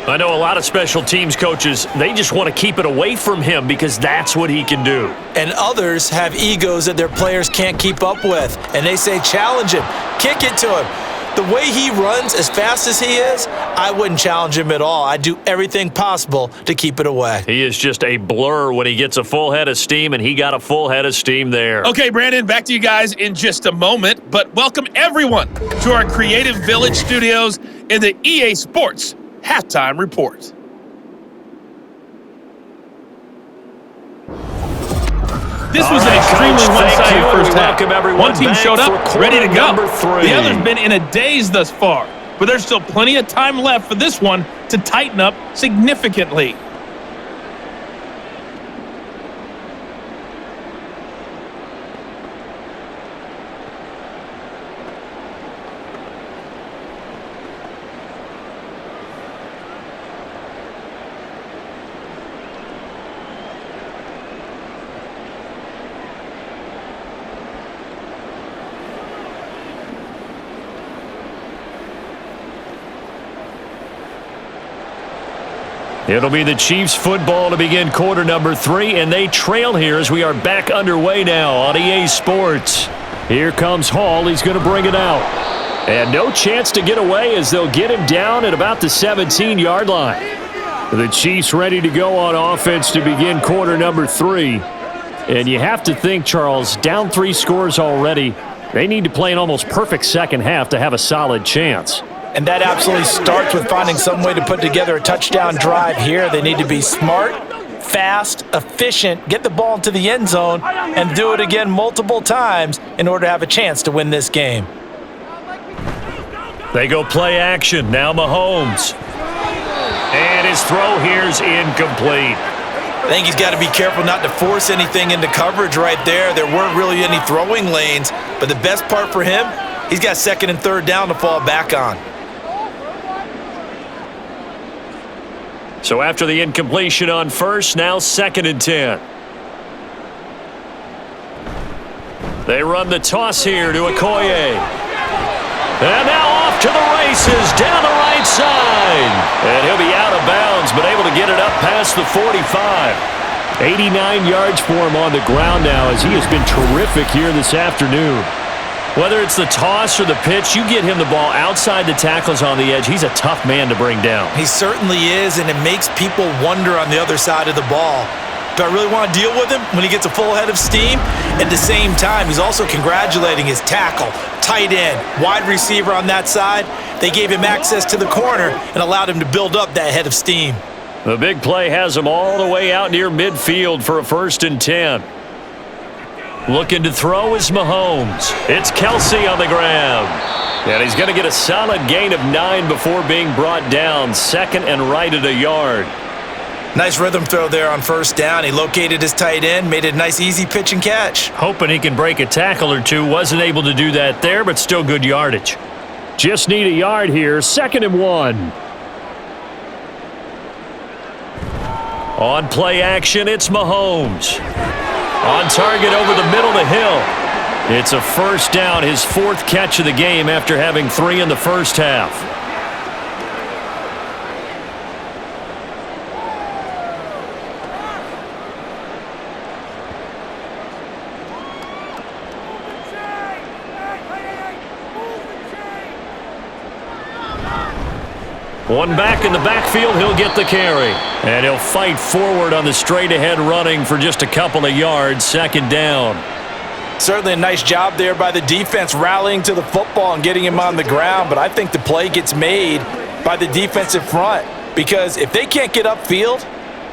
I know a lot of special teams coaches, they just want to keep it away from him because that's what he can do. And others have egos that their players can't keep up with. And they say, challenge him, kick it to him. The way he runs as fast as he is, I wouldn't challenge him at all. I'd do everything possible to keep it away. He is just a blur when he gets a full head of steam, and he got a full head of steam there. Okay, Brandon, back to you guys in just a moment. But welcome everyone to our Creative Village studios in the EA Sports Halftime Report. This was an extremely one-sided first half. One team showed up, ready to go. The other's been in a daze thus far, but there's still plenty of time left for this one to tighten up significantly. It'll be the Chiefs football to begin quarter number 3, and they trail here as we are back underway now on EA Sports. Here comes Hall. He's going to bring it out. And no chance to get away as they'll get him down at about the 17-yard line. The Chiefs ready to go on offense to begin quarter number 3. And you have to think, Charles, down 3 scores already. They need to play an almost perfect second half to have a solid chance. And that absolutely starts with finding some way to put together a touchdown drive here. They need to be smart, fast, efficient, get the ball into the end zone, and do it again multiple times in order to have a chance to win this game. They go play action. Now Mahomes. And his throw here's incomplete. I think he's got to be careful not to force anything into coverage right there. There weren't really any throwing lanes, but the best part for him, he's got second and third down to fall back on. So after the incompletion on first, now 2nd and 10. They run the toss here to Okoye. And now off to the races, down the right side. And he'll be out of bounds, but able to get it up past the 45. 89 yards for him on the ground now as he has been terrific here this afternoon. Whether it's the toss or the pitch, you get him the ball outside the tackles on the edge. He's a tough man to bring down. He certainly is, and it makes people wonder on the other side of the ball. Do I really want to deal with him when he gets a full head of steam? At the same time, he's also congratulating his tackle, tight end, wide receiver on that side. They gave him access to the corner and allowed him to build up that head of steam. The big play has him all the way out near midfield for a 1st and 10. Looking to throw is Mahomes. It's Kelsey on the ground. And he's going to get a solid gain of 9 before being brought down. 2nd and right at a yard. Nice rhythm throw there on 1st down. He located his tight end, made it a nice easy pitch and catch. Hoping he can break a tackle or two. Wasn't able to do that there, but still good yardage. Just need a yard here. 2nd and 1. On play action, it's Mahomes. On target over the middle to Hill. It's a 1st down, his 4th catch of the game after having 3 in the first half. One back in the backfield, he'll get the carry. And he'll fight forward on the straight-ahead running for just a couple of yards. 2nd down. Certainly a nice job there by the defense rallying to the football and getting him on the ground, but I think the play gets made by the defensive front because if they can't get upfield,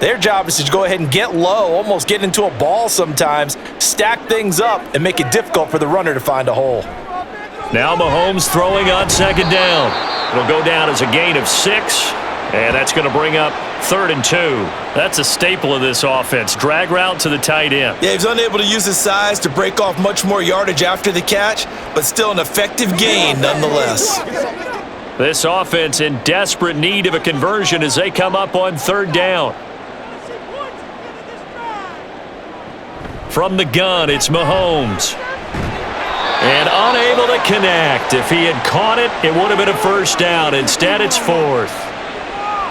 their job is to go ahead and get low, almost get into a ball sometimes, stack things up, and make it difficult for the runner to find a hole. Now Mahomes throwing on 2nd down. It'll go down as a gain of 6, and that's going to bring up 3rd and 2. That's a staple of this offense. Drag route to the tight end. Yeah, he's unable to use his size to break off much more yardage after the catch, but still an effective gain nonetheless. This offense in desperate need of a conversion as they come up on 3rd down. From the gun, it's Mahomes. And unable to connect. If he had caught it, it would have been a 1st down. Instead, it's 4th.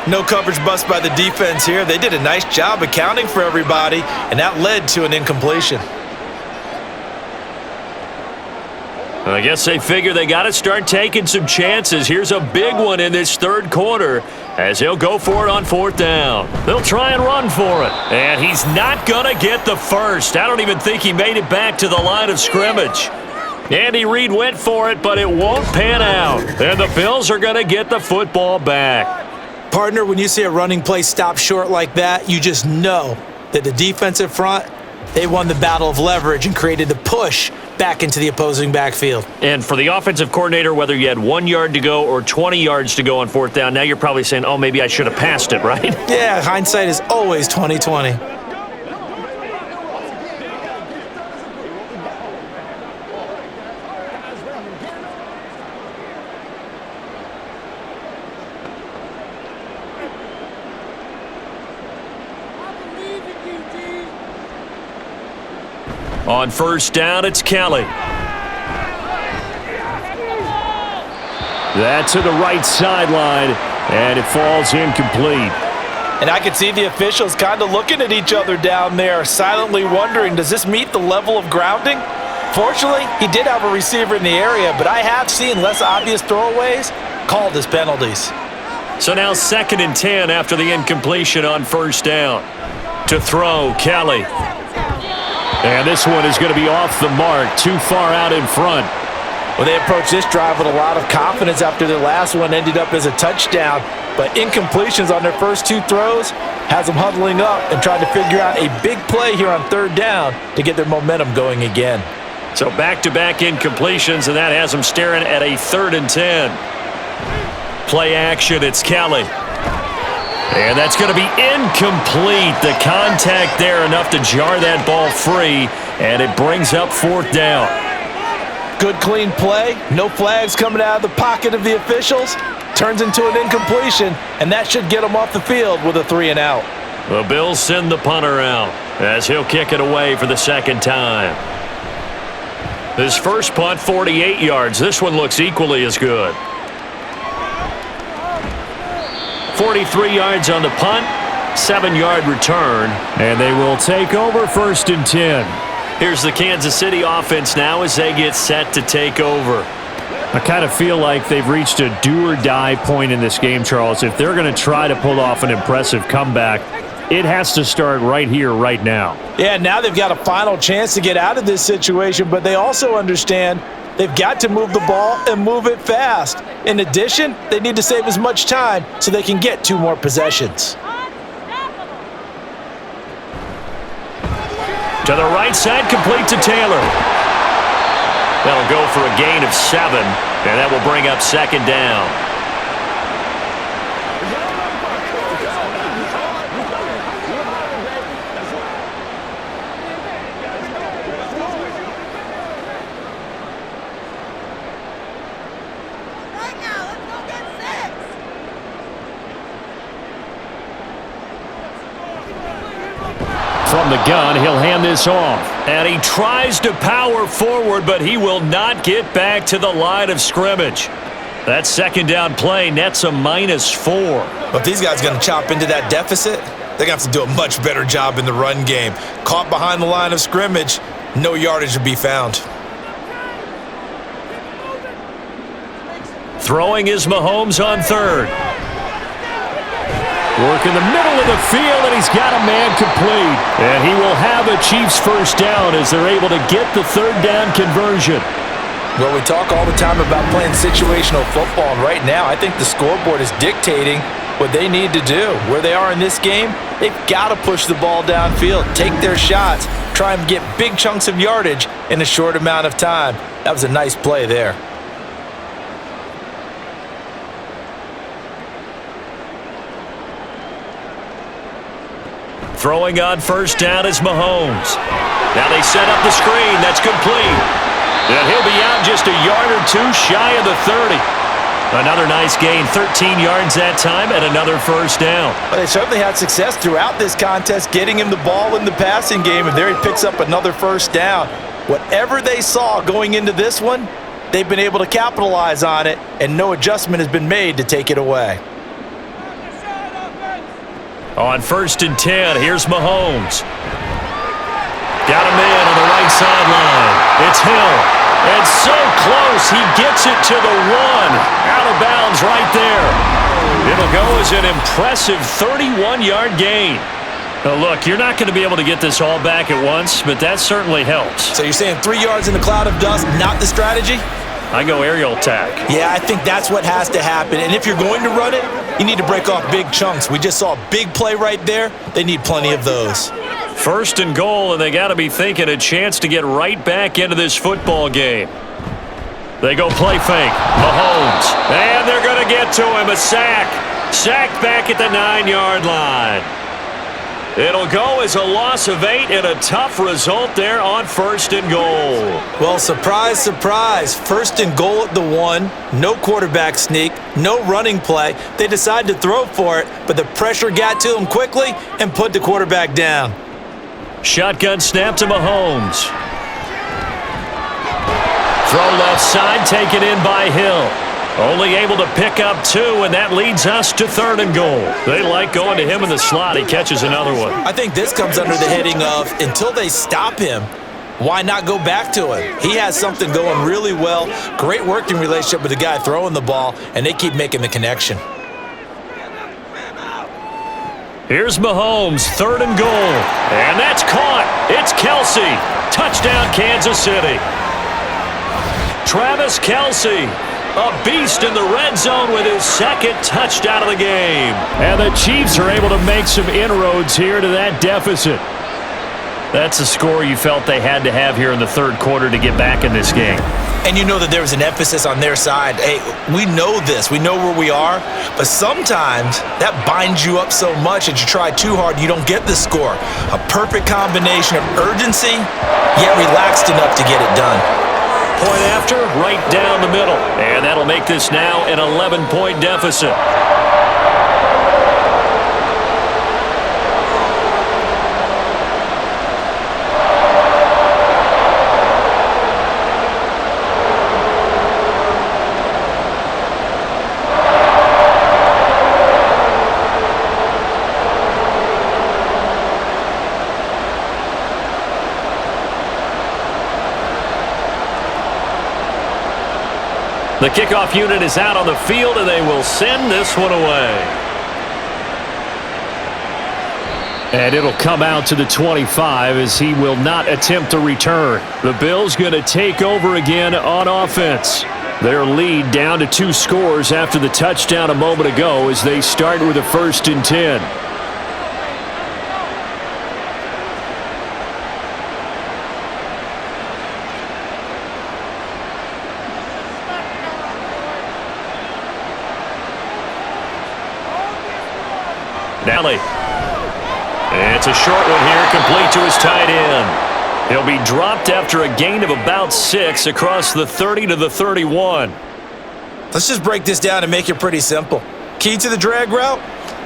No coverage bust by the defense here. They did a nice job accounting for everybody, and that led to an incompletion. I guess they figure they got to start taking some chances. Here's a big one in this 3rd quarter as he'll go for it on 4th down. They'll try and run for it. And he's not going to get the first. I don't even think he made it back to the line of scrimmage. Andy Reid went for it, but it won't pan out. And the Bills are going to get the football back. Partner, when you see a running play stop short like that, you just know that the defensive front, they won the battle of leverage and created the push back into the opposing backfield. And for the offensive coordinator, whether you had 1 yard to go or 20 yards to go on 4th down, now you're probably saying, oh, maybe I should have passed it, right? Yeah, hindsight is always 20/20. On 1st down, it's Kelly. That to the right sideline, and it falls incomplete. And I could see the officials kind of looking at each other down there, silently wondering, does this meet the level of grounding? Fortunately, he did have a receiver in the area, but I have seen less obvious throwaways called as penalties. So now 2nd and 10 after the incompletion on 1st down. To throw, Kelly. And this one is going to be off the mark, too far out in front. Well, they approached this drive with a lot of confidence after their last one ended up as a touchdown. But incompletions on their first 2 throws has them huddling up and trying to figure out a big play here on 3rd down to get their momentum going again. So back-to-back incompletions, and that has them staring at a 3rd and 10. Play action, it's Kelly. And that's going to be incomplete. The contact there enough to jar that ball free, and it brings up 4th down. Good clean play, no flags coming out of the pocket of the officials. Turns into an incompletion, and that should get them off the field with a 3 and out. The Bills send the punter out as he'll kick it away for the 2nd time. His first punt, 48 yards. This one looks equally as good. 43 yards on the punt, 7-yard return, and they will take over 1st and 10. Here's the Kansas City offense now as they get set to take over. I kind of feel like they've reached a do-or-die point in this game, Charles. If they're going to try to pull off an impressive comeback, it has to start right here, right now. Yeah, now they've got a final chance to get out of this situation, but they also understand they've got to move the ball and move it fast. In addition, they need to save as much time so they can get 2 more possessions. To the right side, complete to Taylor. That'll go for a gain of 7, and that will bring up 2nd down. From the gun, he'll hand this off. And he tries to power forward, but he will not get back to the line of scrimmage. That 2nd down play nets a -4. But if these guys are going to chop into that deficit, they're going to have to do a much better job in the run game. Caught behind the line of scrimmage, no yardage to be found. Throwing is Mahomes on 3rd. Work in the middle of the field, and he's got a man complete. And he will have a Chiefs 1st down as they're able to get the 3rd down conversion. Well, we talk all the time about playing situational football, and right now I think the scoreboard is dictating what they need to do. Where they are in this game, they've got to push the ball downfield, take their shots, try and get big chunks of yardage in a short amount of time. That was a nice play there. Throwing on 1st down is Mahomes. Now they set up the screen. That's complete. And he'll be out just a yard or 2 shy of the 30. Another nice gain, 13 yards that time, and another 1st down. Well, they certainly had success throughout this contest, getting him the ball in the passing game, and there he picks up another 1st down. Whatever they saw going into this one, they've been able to capitalize on it, and no adjustment has been made to take it away. On 1st and 10, here's Mahomes. Got a man on the right sideline. It's Hill. And so close, he gets it to the 1. Out of bounds right there. It'll go as an impressive 31-yard gain. Now look, you're not going to be able to get this all back at once, but that certainly helps. So you're saying 3 yards in a cloud of dust, not the strategy? I go aerial attack. Yeah, I think that's what has to happen. And if you're going to run it, you need to break off big chunks. We just saw a big play right there. They need plenty of those. 1st and goal, and they got to be thinking a chance to get right back into this football game. They go play fake. Mahomes. And they're going to get to him. A sack. Sacked back at the 9-yard line. It'll go as a loss of 8 and a tough result there on 1st and goal. Well, surprise, surprise. 1st and goal at the 1. No quarterback sneak. No running play. They decided to throw for it, but the pressure got to them quickly and put the quarterback down. Shotgun snap to Mahomes. Throw left side, taken in by Hill. Only able to pick up 2, and that leads us to 3rd and goal. They like going to him in the slot. He catches another one. I think this comes under the heading of, until they stop him, why not go back to him? He has something going really well. Great working relationship with the guy throwing the ball, and they keep making the connection. Here's Mahomes, 3rd and goal. And that's caught. It's Kelsey. Touchdown, Kansas City. Travis Kelce, a beast in the red zone with his second touchdown of the game. And the Chiefs are able to make some inroads here to that deficit. That's a score you felt they had to have here in the third quarter to get back in this game. And you know that there was an emphasis on their side. Hey, we know this. We know where we are. But sometimes that binds you up so much that you try too hard, you don't get the score. A perfect combination of urgency, yet relaxed enough to get it done. Point after, right down the middle. And that'll make this now an 11-point deficit. The kickoff unit is out on the field, and they will send this one away. And it'll come out to the 25 as he will not attempt to return. The Bills going to take over again on offense. Their lead down to 2 scores after the touchdown a moment ago as they start with a 1st and 10. Nally. It's a short one here, complete to his tight end. He'll be dropped after a gain of about 6 across the 30 to the 31. Let's just break this down and make it pretty simple. Key to the drag route,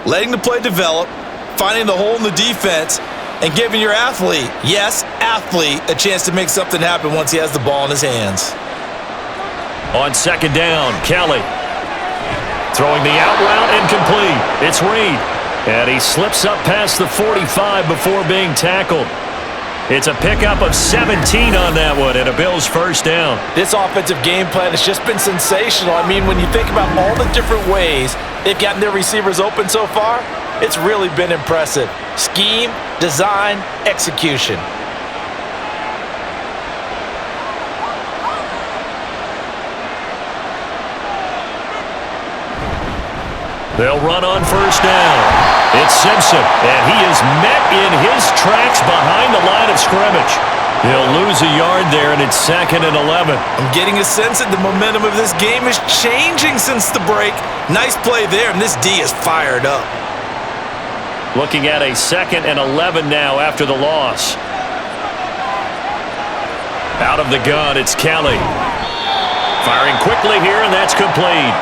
letting the play develop, finding the hole in the defense, and giving your athlete, yes, athlete, a chance to make something happen once he has the ball in his hands. On 2nd down, Kelly. Throwing the out route incomplete. It's Reed. And he slips up past the 45 before being tackled. It's a pickup of 17 on that one and a Bills 1st down. This offensive game plan has just been sensational. I mean, when you think about all the different ways they've gotten their receivers open so far, it's really been impressive. Scheme, design, execution. They'll run on 1st down. It's Simpson, and he is met in his tracks behind the line of scrimmage. He'll lose a yard there, and it's 2nd and 11. I'm getting a sense that the momentum of this game is changing since the break. Nice play there, and this D is fired up. Looking at a 2nd and 11 now after the loss. Out of the gun, it's Kelly. Firing quickly here, and that's complete.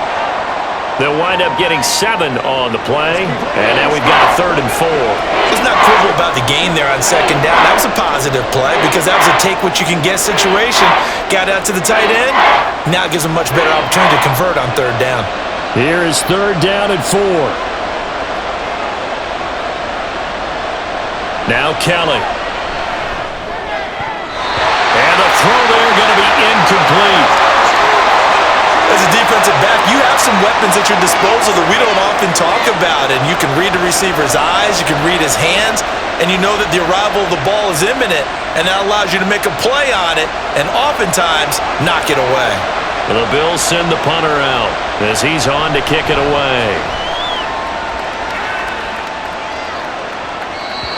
They'll wind up getting 7 on the play, and now we've got a 3rd and 4. Let's not quibble about the gain there on 2nd down. That was a positive play because that was a take-what-you-can-get situation. Got out to the tight end. Now it gives them much better opportunity to convert on 3rd down. Here is 3rd down and 4. Now Kelly. And the throw there going to be incomplete. As a defensive back, you have some weapons at your disposal that we don't often talk about, and you can read the receiver's eyes, you can read his hands, and you know that the arrival of the ball is imminent, and that allows you to make a play on it and oftentimes knock it away. The Bills send the punter out as he's on to kick it away.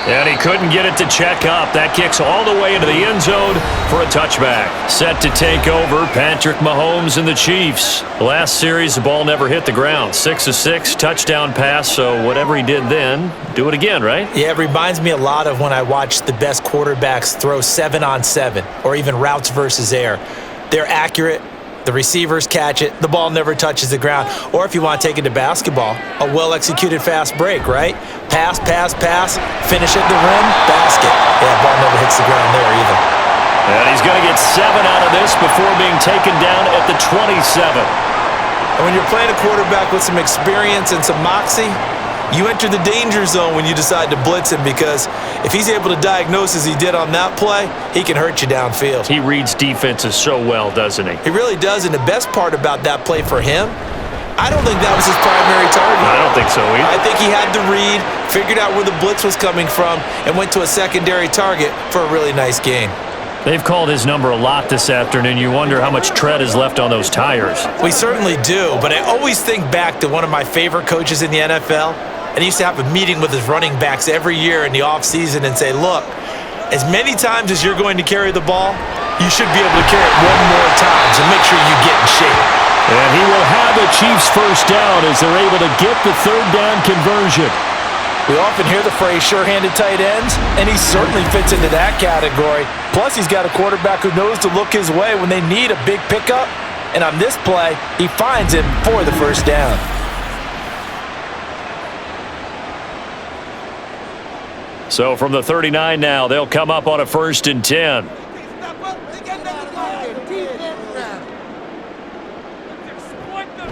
And he couldn't get it to check up. That kicks all the way into the end zone for a touchback. Set to take over, Patrick Mahomes and the Chiefs. Last series, the ball never hit the ground. 6 of 6, touchdown pass, so whatever he did then, do it again, right? Yeah, it reminds me a lot of when I watch the best quarterbacks throw 7-on-7 or even routes versus air. They're accurate. The receivers catch it. The ball never touches the ground. Or if you want to take it to basketball, a well-executed fast break, right? Pass, pass, pass, finish at the rim, basket. Yeah, ball never hits the ground there either. And he's going to get 7 out of this before being taken down at the 27. And when you're playing a quarterback with some experience and some moxie, you enter the danger zone when you decide to blitz him because if he's able to diagnose as he did on that play, he can hurt you downfield. He reads defenses so well, doesn't he? He really does, and the best part about that play for him, I don't think that was his primary target. I don't think so either. I think he had to read, figured out where the blitz was coming from, and went to a secondary target for a really nice gain. They've called his number a lot this afternoon. You wonder how much tread is left on those tires. We certainly do, but I always think back to one of my favorite coaches in the NFL, and he used to have a meeting with his running backs every year in the offseason and say, look, as many times as you're going to carry the ball, you should be able to carry it one more time, so make sure you get in shape. And he will have the Chiefs first down as they're able to get the third down conversion. We often hear the phrase sure-handed tight ends, and he certainly fits into that category. Plus, he's got a quarterback who knows to look his way when they need a big pickup. And on this play, he finds him for the first down. So from the 39 now, they'll come up on a 1st and 10.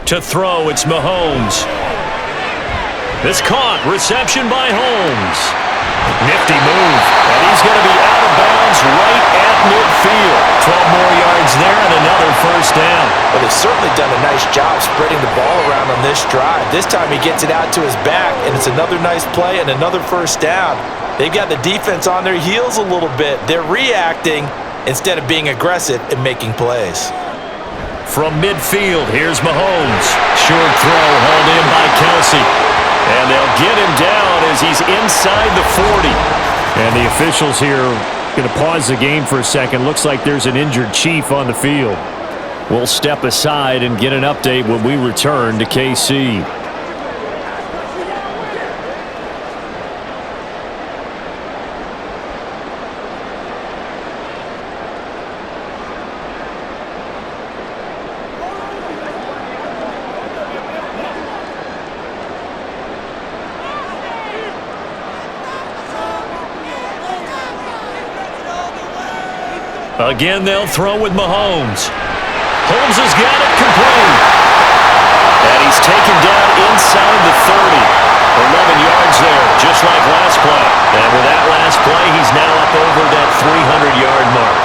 To throw, it's Mahomes. It's caught. Reception by Holmes. Nifty move. And he's going to be out of bounds right at midfield. 12 more yards there and another first down. But they've certainly done a nice job spreading the ball around on this drive. This time he gets it out to his back, and it's another nice play and another first down. They've got the defense on their heels a little bit. They're reacting instead of being aggressive and making plays. From midfield, here's Mahomes. Short throw hauled in by Kelsey. And they'll get him down as he's inside the 40. And the officials here going to pause the game for a second. Looks like there's an injured Chief on the field. We'll step aside and get an update when we return to KC. Again, they'll throw with Mahomes. Holmes has got it complete. And he's taken down inside the 30. 11 yards there, just like last play. And with that last play, he's now up over that 300-yard mark.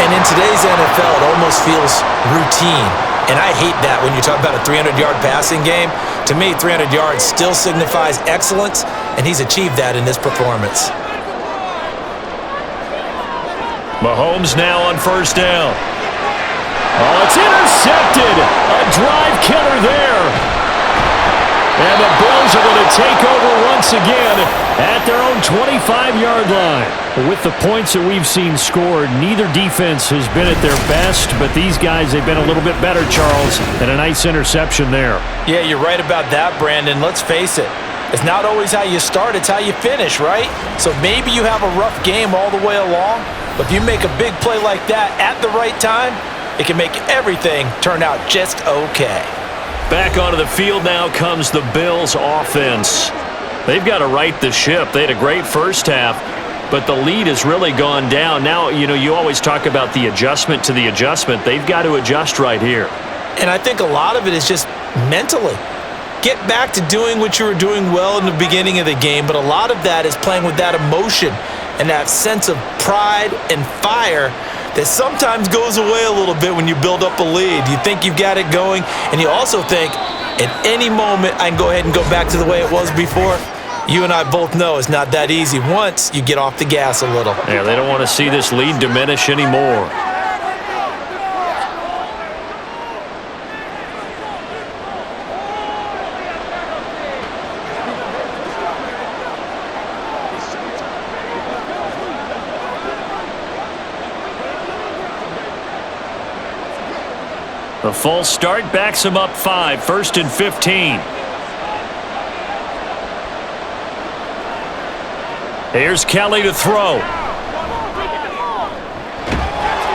And in today's NFL, it almost feels routine. And I hate that when you talk about a 300-yard passing game. To me, 300 yards still signifies excellence, and he's achieved that in this performance. Mahomes now on first down. Oh, it's intercepted. A drive killer there. And the Bills are going to take over once again at their own 25-yard line. With the points that we've seen scored, neither defense has been at their best, but these guys, they've been a little bit better, Charles, and a nice interception there. Yeah, you're right about that, Brandon. Let's face it. It's not always how you start, it's how you finish, right? So maybe you have a rough game all the way along, but if you make a big play like that at the right time, it can make everything turn out just okay. Back onto the field now comes the Bills offense. They've got to right the ship. They had a great first half, but the lead has really gone down. Now, you always talk about the adjustment to the adjustment. They've got to adjust right here. And I think a lot of it is just mentally. Get back to doing what you were doing well in the beginning of the game, but a lot of that is playing with that emotion and that sense of pride and fire that sometimes goes away a little bit when you build up a lead. You think you've got it going, and you also think at any moment I can go ahead and go back to the way it was before. You and I both know it's not that easy once you get off the gas a little. Yeah, they don't want to see this lead diminish anymore. The false start backs him up 5, 1st and 15. Here's Kelly to throw.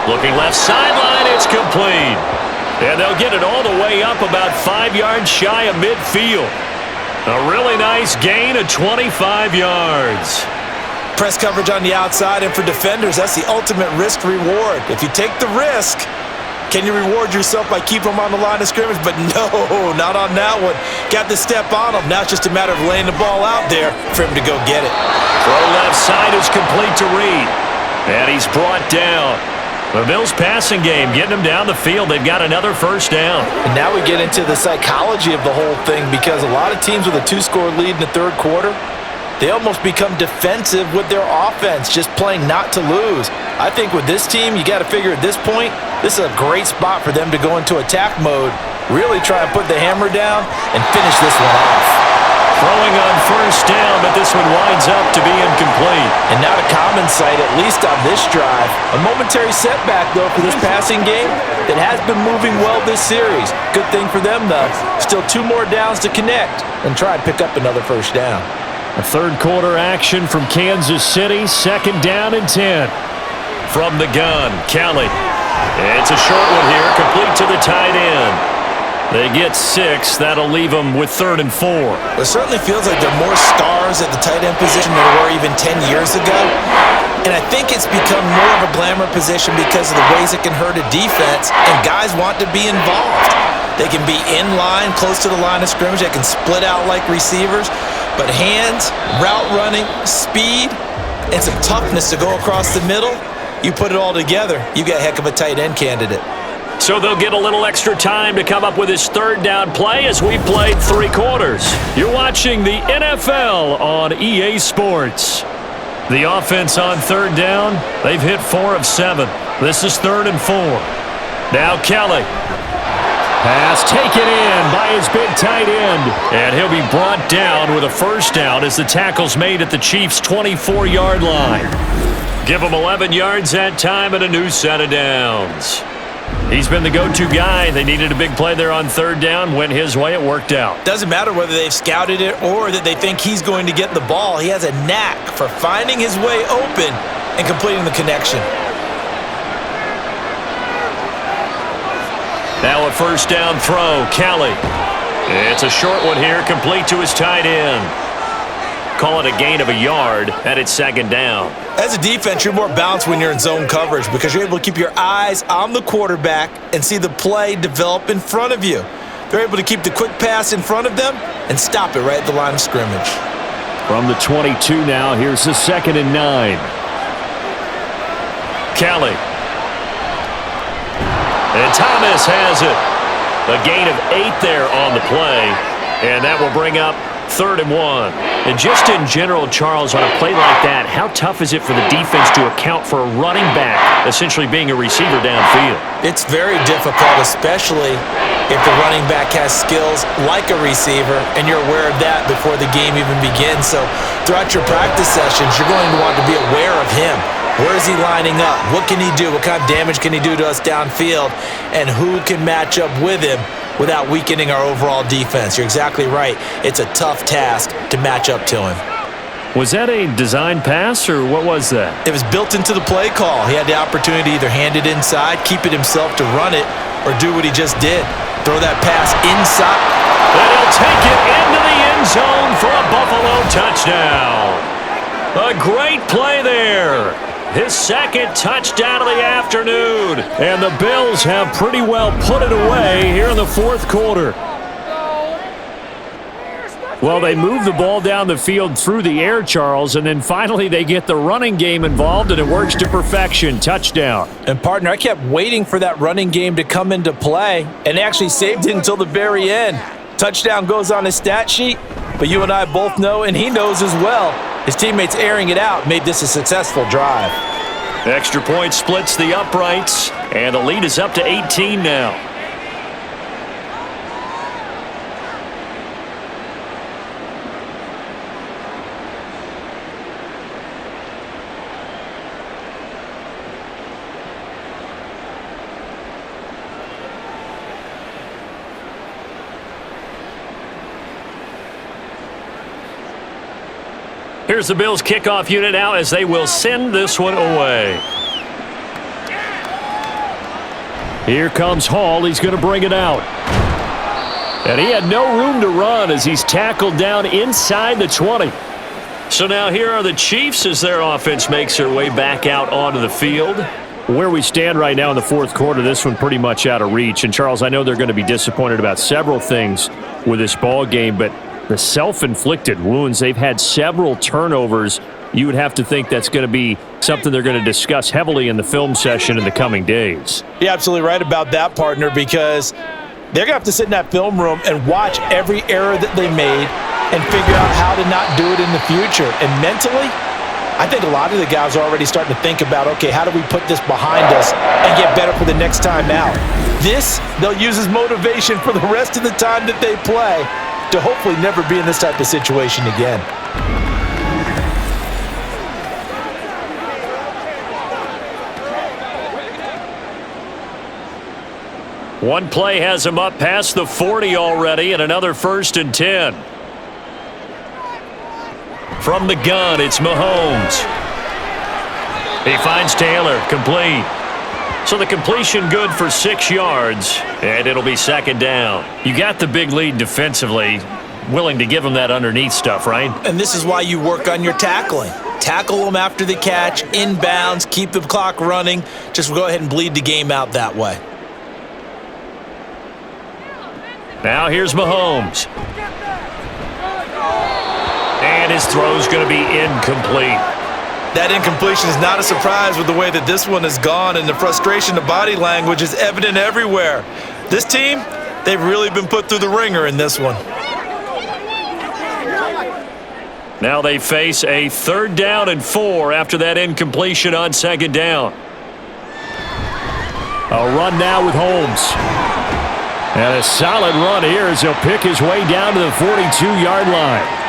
Looking left sideline, it's complete. And they'll get it all the way up about 5 yards shy of midfield. A really nice gain of 25 yards. Press coverage on the outside, and for defenders, that's the ultimate risk reward. If you take the risk, can you reward yourself by keeping them on the line of scrimmage? But no, not on that one. Got the step on them. Now it's just a matter of laying the ball out there for him to go get it. Throw left side is complete to Reed. And he's brought down. The Bills passing game, getting them down the field. They've got another first down. And now we get into the psychology of the whole thing, because a lot of teams with a 2-score lead in the third quarter, they almost become defensive with their offense, just playing not to lose. I think with this team, you got to figure at this point, this is a great spot for them to go into attack mode, really try and put the hammer down and finish this one off. Throwing on first down, but this one winds up to be incomplete. And not a common sight, at least on this drive. A momentary setback, though, for this passing game that has been moving well this series. Good thing for them, though. Still 2 more downs to connect and try and pick up another first down. A third quarter action from Kansas City, 2nd down and 10. From the gun, Kelly. It's a short one here, complete to the tight end. They get 6. That'll leave them with 3rd and 4. It certainly feels like there are more stars at the tight end position than there were even 10 years ago. And I think it's become more of a glamour position because of the ways it can hurt a defense, and guys want to be involved. They can be in line, close to the line of scrimmage. They can split out like receivers. But hands, route running, speed, and some toughness to go across the middle, you put it all together, you got a heck of a tight end candidate. So they'll get a little extra time to come up with his 3rd down play as we played 3 quarters. You're watching the NFL on EA Sports. The offense on 3rd down, they've hit 4 of 7. This is 3rd and 4. Now Kelly. Pass taken in by his big tight end. And he'll be brought down with a first down as the tackle's made at the Chiefs' 24-yard line. Give him 11 yards that time and a new set of downs. He's been the go-to guy. They needed a big play there on 3rd down. Went his way. It worked out. Doesn't matter whether they've scouted it or that they think he's going to get the ball. He has a knack for finding his way open and completing the connection. Now a first down throw. Kelly. It's a short one here, complete to his tight end. Call it a gain of a yard, and it's 2nd down. As a defense, you're more balanced when you're in zone coverage because you're able to keep your eyes on the quarterback and see the play develop in front of you. They're able to keep the quick pass in front of them and stop it right at the line of scrimmage. From the 22 now, here's the 2nd and 9. Kelly. And Thomas has it. A gain of 8 there on the play, and that will bring up 3rd and 1. And just in general, Charles, on a play like that, how tough is it for the defense to account for a running back essentially being a receiver downfield? It's very difficult, especially if the running back has skills like a receiver, and you're aware of that before the game even begins. So throughout your practice sessions, you're going to want to be aware of him. Where is he lining up? What can he do? What kind of damage can he do to us downfield? And who can match up with him without weakening our overall defense? You're exactly right. It's a tough task to match up to him. Was that a design pass, or what was that? It was built into the play call. He had the opportunity to either hand it inside, keep it himself to run it, or do what he just did. Throw that pass inside. And he'll take it into the end zone for a Buffalo touchdown. A great play there. His 2nd touchdown of the afternoon. And the Bills have pretty well put it away here in the 4th quarter. Well, they move the ball down the field through the air, Charles, and then finally they get the running game involved, and it works to perfection. Touchdown. And, partner, I kept waiting for that running game to come into play, and actually saved it until the very end. Touchdown goes on his stat sheet, but you and I both know, and he knows as well, his teammates airing it out made this a successful drive. Extra point splits the uprights, and the lead is up to 18 now. Here's the Bills kickoff unit now as they will send this one away. Here comes Hall. He's going to bring it out. And he had no room to run as he's tackled down inside the 20. So now here are the Chiefs as their offense makes their way back out onto the field. Where we stand right now in the 4th quarter, this one pretty much out of reach. And, Charles, I know they're going to be disappointed about several things with this ball game, but the self-inflicted wounds, they've had several turnovers. You would have to think that's going to be something they're going to discuss heavily in the film session in the coming days. You're absolutely right about that, partner, because they're going to have to sit in that film room and watch every error that they made and figure out how to not do it in the future. And mentally, I think a lot of the guys are already starting to think about, okay, how do we put this behind us and get better for the next time out? This, they'll use as motivation for the rest of the time that they play to hopefully never be in this type of situation again. One play has him up past the 40 already, and another 1st and 10. From the gun, it's Mahomes. He finds Taylor, complete. So the completion good for 6 yards, and it'll be 2nd down. You got the big lead defensively, willing to give him that underneath stuff, right? And this is why you work on your tackling. Tackle them after the catch, inbounds, keep the clock running. Just go ahead and bleed the game out that way. Now here's Mahomes. And his throw's going to be incomplete. That incompletion is not a surprise with the way that this one has gone, and the frustration, the body language is evident everywhere. This team, they've really been put through the ringer in this one. Now they face a 3rd down and 4 after that incompletion on 2nd down. A run now with Holmes. And a solid run here as he'll pick his way down to the 42-yard line.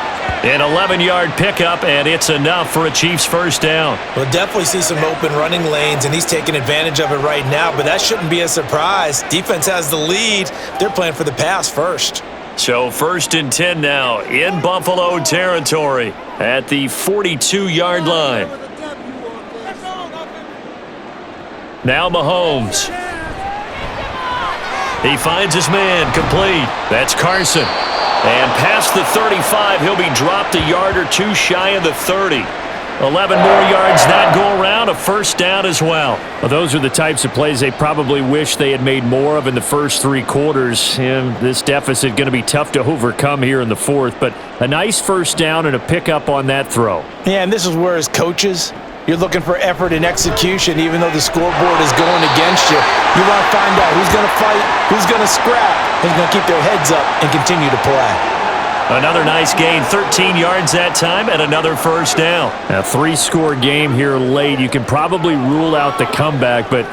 An 11-yard pickup, and it's enough for a Chiefs 1st down. We'll definitely see some open running lanes, and he's taking advantage of it right now, but that shouldn't be a surprise. Defense has the lead. They're playing for the pass first. So 1st and 10 now in Buffalo territory at the 42-yard line. Now Mahomes. He finds his man, complete. That's Carson. And past the 35, he'll be dropped a yard or 2 shy of the 30. 11 more yards that go around, a 1st down as well. Well, those are the types of plays they probably wish they had made more of in the first 3 quarters. And this deficit going to be tough to overcome here in the 4th, but a nice 1st down and a pickup on that throw. Yeah, and this is where as coaches, you're looking for effort and execution, even though the scoreboard is going against you. You want to find out who's going to fight, who's going to scrap, who's going to keep their heads up and continue to play. Another nice gain, 13 yards that time, and another 1st down. A 3-score game here late. You can probably rule out the comeback, but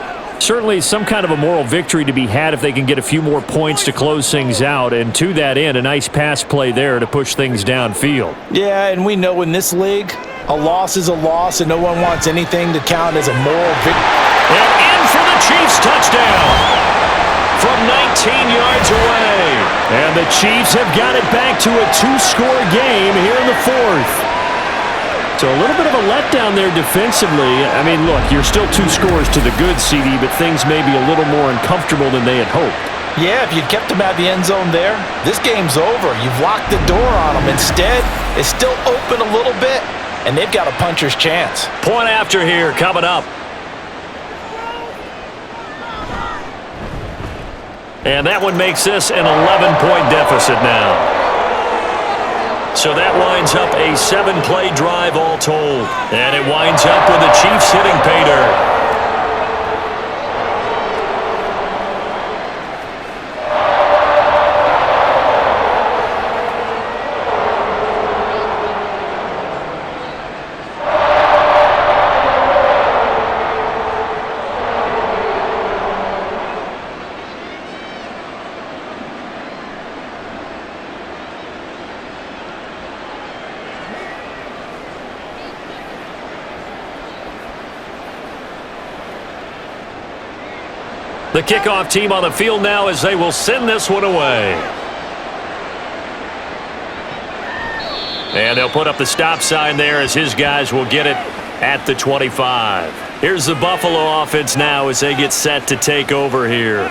certainly some kind of a moral victory to be had if they can get a few more points to close things out. And to that end, a nice pass play there to push things downfield. Yeah, and we know in this league, a loss is a loss, and no one wants anything to count as a moral victory. And in for the Chiefs touchdown from 19 yards away. And the Chiefs have got it back to a 2-score game here in the 4th. So a little bit of a letdown there defensively. I mean, look, you're still 2 scores to the good, CD, but things may be a little more uncomfortable than they had hoped. Yeah, if you'd kept them out of the end zone there, this game's over. You've locked the door on them. Instead, it's still open a little bit, and they've got a puncher's chance. Point after here coming up. And that one makes this an 11-point deficit now. So that winds up a 7-play drive all told. And it winds up with the Chiefs hitting pay dirt. The kickoff team on the field now as they will send this one away. And they'll put up the stop sign there as his guys will get it at the 25. Here's the Buffalo offense now as they get set to take over here.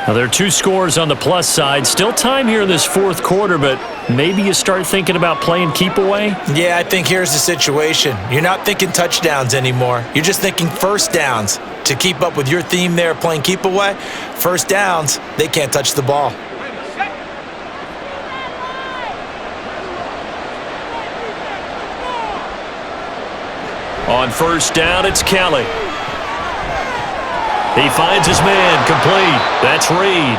Now there are 2 scores on the plus side. Still time here in this 4th quarter, but maybe you start thinking about playing keep away? Yeah, I think here's the situation. You're not thinking touchdowns anymore. You're just thinking 1st downs. To keep up with your theme there, playing keep away, 1st downs, they can't touch the ball. On 1st down, it's Kelly. He finds his man, complete. That's Reed.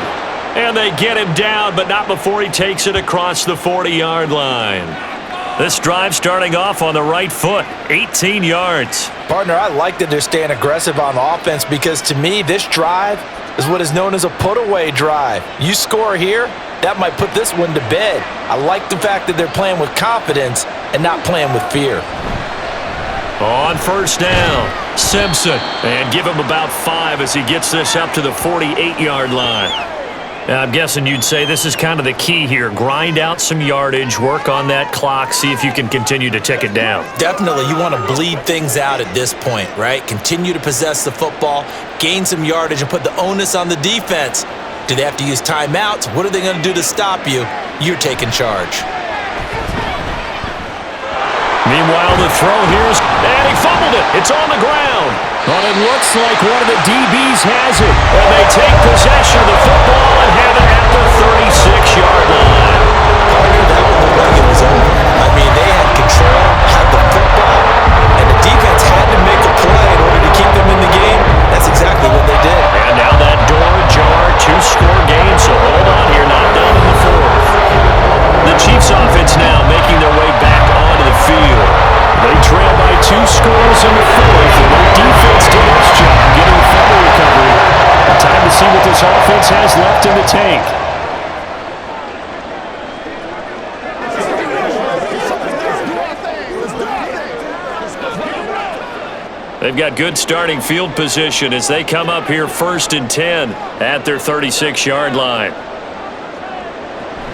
And they get him down, but not before he takes it across the 40-yard line. This drive starting off on the right foot, 18 yards. Partner, I like that they're staying aggressive on offense because to me, this drive is what is known as a put-away drive. You score here, that might put this one to bed. I like the fact that they're playing with confidence and not playing with fear. On first down, Simpson. And give him about 5 as he gets this up to the 48-yard line. Now, I'm guessing you'd say this is kind of the key here. Grind out some yardage, work on that clock, see if you can continue to tick it down. Definitely, you want to bleed things out at this point, right? Continue to possess the football, gain some yardage, and put the onus on the defense. Do they have to use timeouts? What are they going to do to stop you? You're taking charge. Meanwhile, the throw here is, and he fumbled it. It's on the ground. But it looks like one of the DBs has it. And they take possession of the football and have it at the 36-yard line. That one looked like it was over. I mean, they had control, had the football, and the defense had to make a play in order to keep them in the game. That's exactly what they did. And now that door ajar, 2-score game, so hold on here, not done in the fourth. The Chiefs offense now making their way back onto the field. They trail by 2 scores in the fourth, and their defense did its job getting a fumble recovery. Time to see what this offense has left in the tank. They've got good starting field position as they come up here 1st and 10 at their 36-yard line.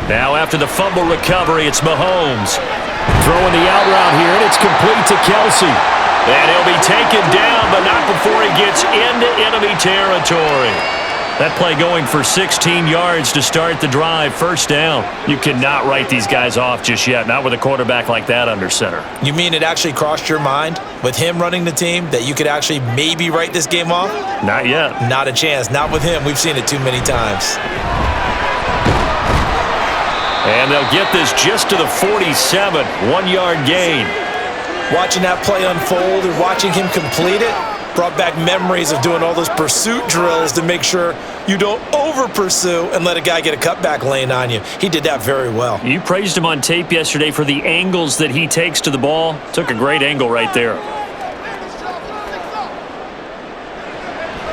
Now after the fumble recovery, it's Mahomes. Throwing the out route here, and it's complete to Kelsey. And he'll be taken down, but not before he gets into enemy territory. That play going for 16 yards to start the drive. First down. You cannot write these guys off just yet, not with a quarterback like that under center. You mean it actually crossed your mind with him running the team that you could actually maybe write this game off? Not yet. Not a chance. Not with him. We've seen it too many times. And they'll get this just to the 47, 1-yard gain. Watching that play unfold and watching him complete it brought back memories of doing all those pursuit drills to make sure you don't over-pursue and let a guy get a cutback lane on you. He did that very well. You praised him on tape yesterday for the angles that he takes to the ball. Took a great angle right there.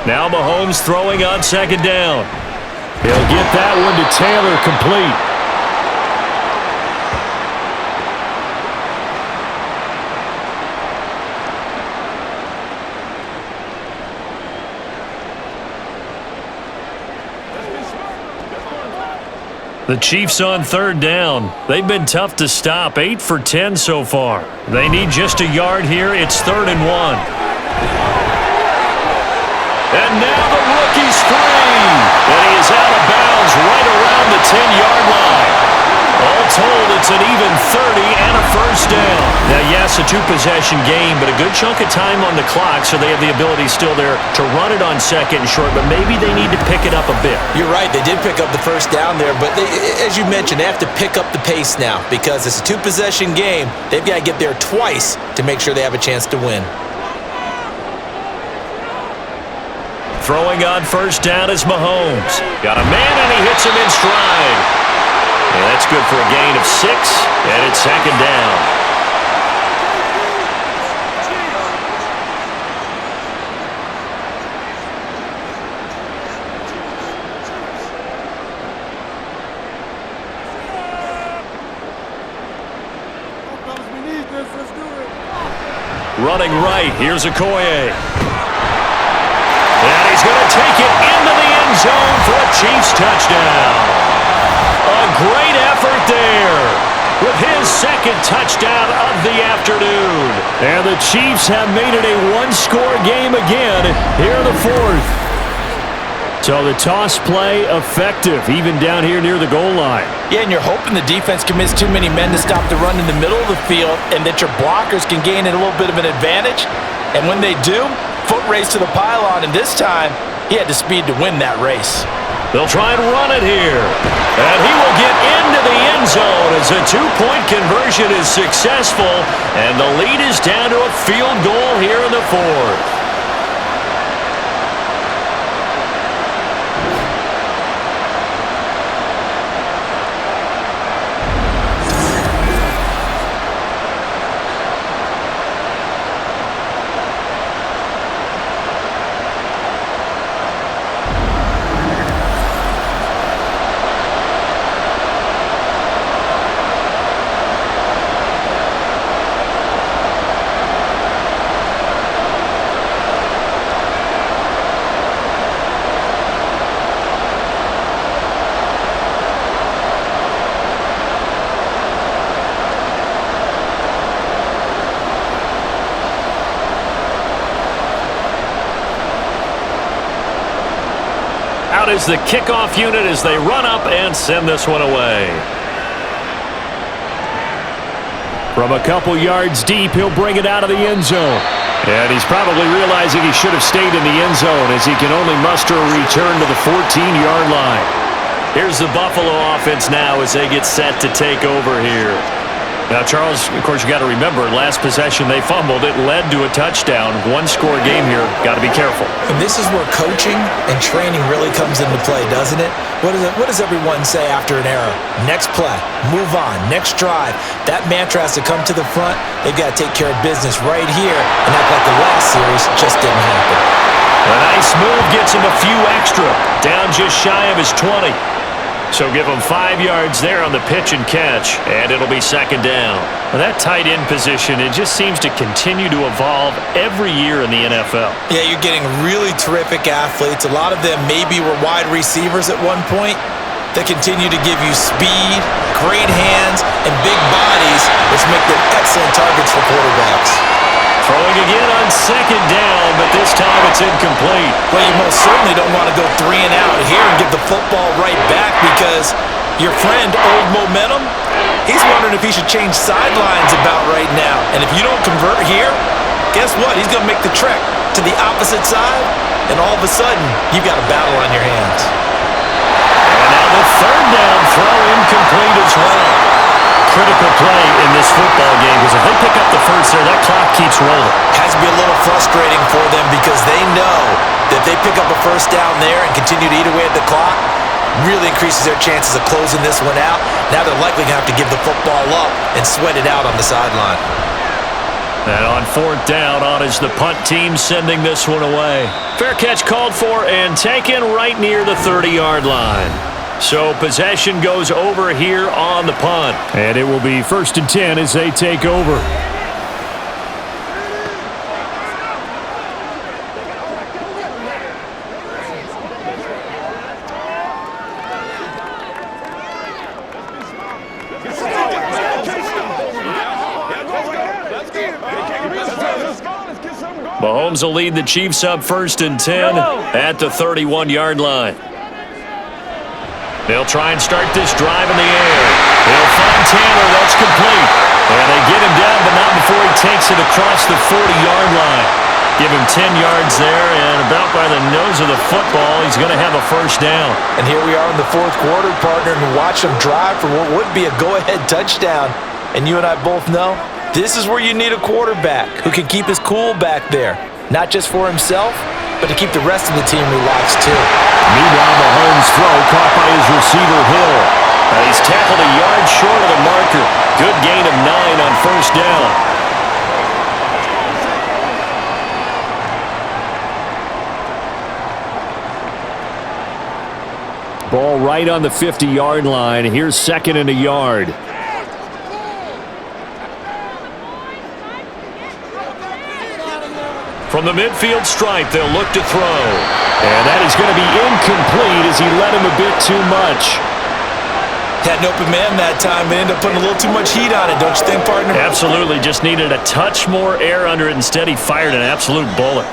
Now Mahomes throwing on 2nd down. He'll get that one to Taylor, complete. The Chiefs on 3rd down. They've been tough to stop. 8 for 10 so far. They need just a yard here. It's 3rd and 1. And now the rookie's free. And he is out of bounds right around the 10-yard line. All told, it's an even 30 and a first down. Now, yes, a 2-possession game, but a good chunk of time on the clock, so they have the ability still there to run it on 2nd and short, but maybe they need to pick it up a bit. You're right. They did pick up the first down there, but as you mentioned, they have to pick up the pace now because it's a 2-possession game. They've got to get there twice to make sure they have a chance to win. Throwing on first down is Mahomes. Got a man, and he hits him in stride. And that's good for a gain of 6, and it's 2nd down. Running right, here's Okoye. And he's going to take it into the end zone for a Chiefs touchdown. A great effort there with his 2nd touchdown of the afternoon. And the Chiefs have made it a 1-score game again here in the 4th. So the toss play effective, even down here near the goal line. Yeah, and you're hoping the defense commits too many men to stop the run in the middle of the field and that your blockers can gain a little bit of an advantage. And when they do, foot race to the pylon, and this time he had the speed to win that race. They'll try and run it here. And he will get into the end zone as a 2-point conversion is successful. And the lead is down to a field goal here in the 4th. is the kickoff unit as they run up and send this one away. From a couple yards deep, he'll bring it out of the end zone. And he's probably realizing he should have stayed in the end zone as he can only muster a return to the 14-yard line. Here's the Buffalo offense now as they get set to take over here. Now, Charles, of course, you got to remember, last possession they fumbled. It led to a touchdown. One-score game here. Got to be careful. And this is where coaching and training really comes into play, doesn't it? What does everyone say after an error? Next play, move on, next drive. That mantra has to come to the front. They've got to take care of business right here and act like the last series just didn't happen. A nice move gets him a few extra. Down just shy of his 20. So give him 5 yards there on the pitch and catch, and it'll be second down. Well, that tight end position, it just seems to continue to evolve every year in the NFL. Yeah, you're getting really terrific athletes. A lot of them maybe were wide receivers at one point. They continue to give you speed, great hands, and big bodies, which make them excellent targets for quarterbacks. Throwing again on second down, but this time it's incomplete. Well, you most certainly don't want to go 3 and out here and give the football right back because your friend, Old Momentum, he's wondering if he should change sidelines about right now. And if you don't convert here, guess what? He's going to make the trek to the opposite side, and all of a sudden, you've got a battle on your hands. And now the third down throw incomplete as well. Critical play in this football game because if they pick up the first there, that clock keeps rolling. Has to be a little frustrating for them because they know that if they pick up a first down there and continue to eat away at the clock, really increases their chances of closing this one out. Now they're likely going to have to give the football up and sweat it out on the sideline. And on fourth down, on is the punt team sending this one away. Fair catch called for and taken right near the 30-yard line. So possession goes over here on the punt. And it will be 1st and 10 as they take over. Mahomes will lead the Chiefs up 1st and 10 at the 31-yard line. They'll try and start this drive in the air. They'll find Taylor. That's complete. And they get him down, but not before he takes it across the 40-yard line. Give him 10 yards there, and about by the nose of the football, he's going to have a first down. And here we are in the fourth quarter, partner, and watch him drive for what would be a go-ahead touchdown. And you and I both know this is where you need a quarterback who can keep his cool back there, not just for himself, but to keep the rest of the team relaxed too. Meanwhile, Mahomes' throw caught by his receiver, Hill. He's tackled a yard short of the marker. Good gain of 9 on first down. Ball right on the 50-yard line. Here's 2nd and a yard. From the midfield stripe, they'll look to throw. And that is going to be incomplete as he led him a bit too much. Had an open man that time and ended up putting a little too much heat on it, don't you think, partner? Absolutely. Just needed a touch more air under it. Instead, he fired an absolute bullet.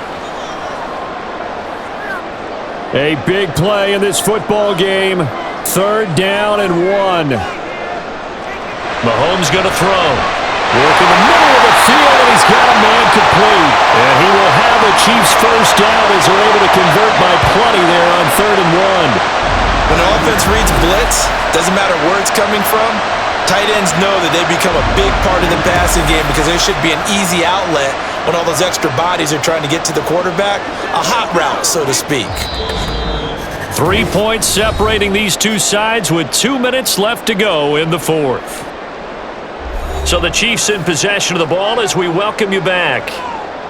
A big play in this football game. 3rd down and 1. Mahomes going to throw. Work in the middle of the field, and he's got a man complete. And he will have the Chiefs first down as they're able to convert by plenty there on 3rd and 1. When an offense reads blitz, doesn't matter where it's coming from, tight ends know that they become a big part of the passing game because there should be an easy outlet when all those extra bodies are trying to get to the quarterback. A hot route, so to speak. 3 points separating these two sides with 2 minutes left to go in the fourth. So the Chiefs in possession of the ball as we welcome you back.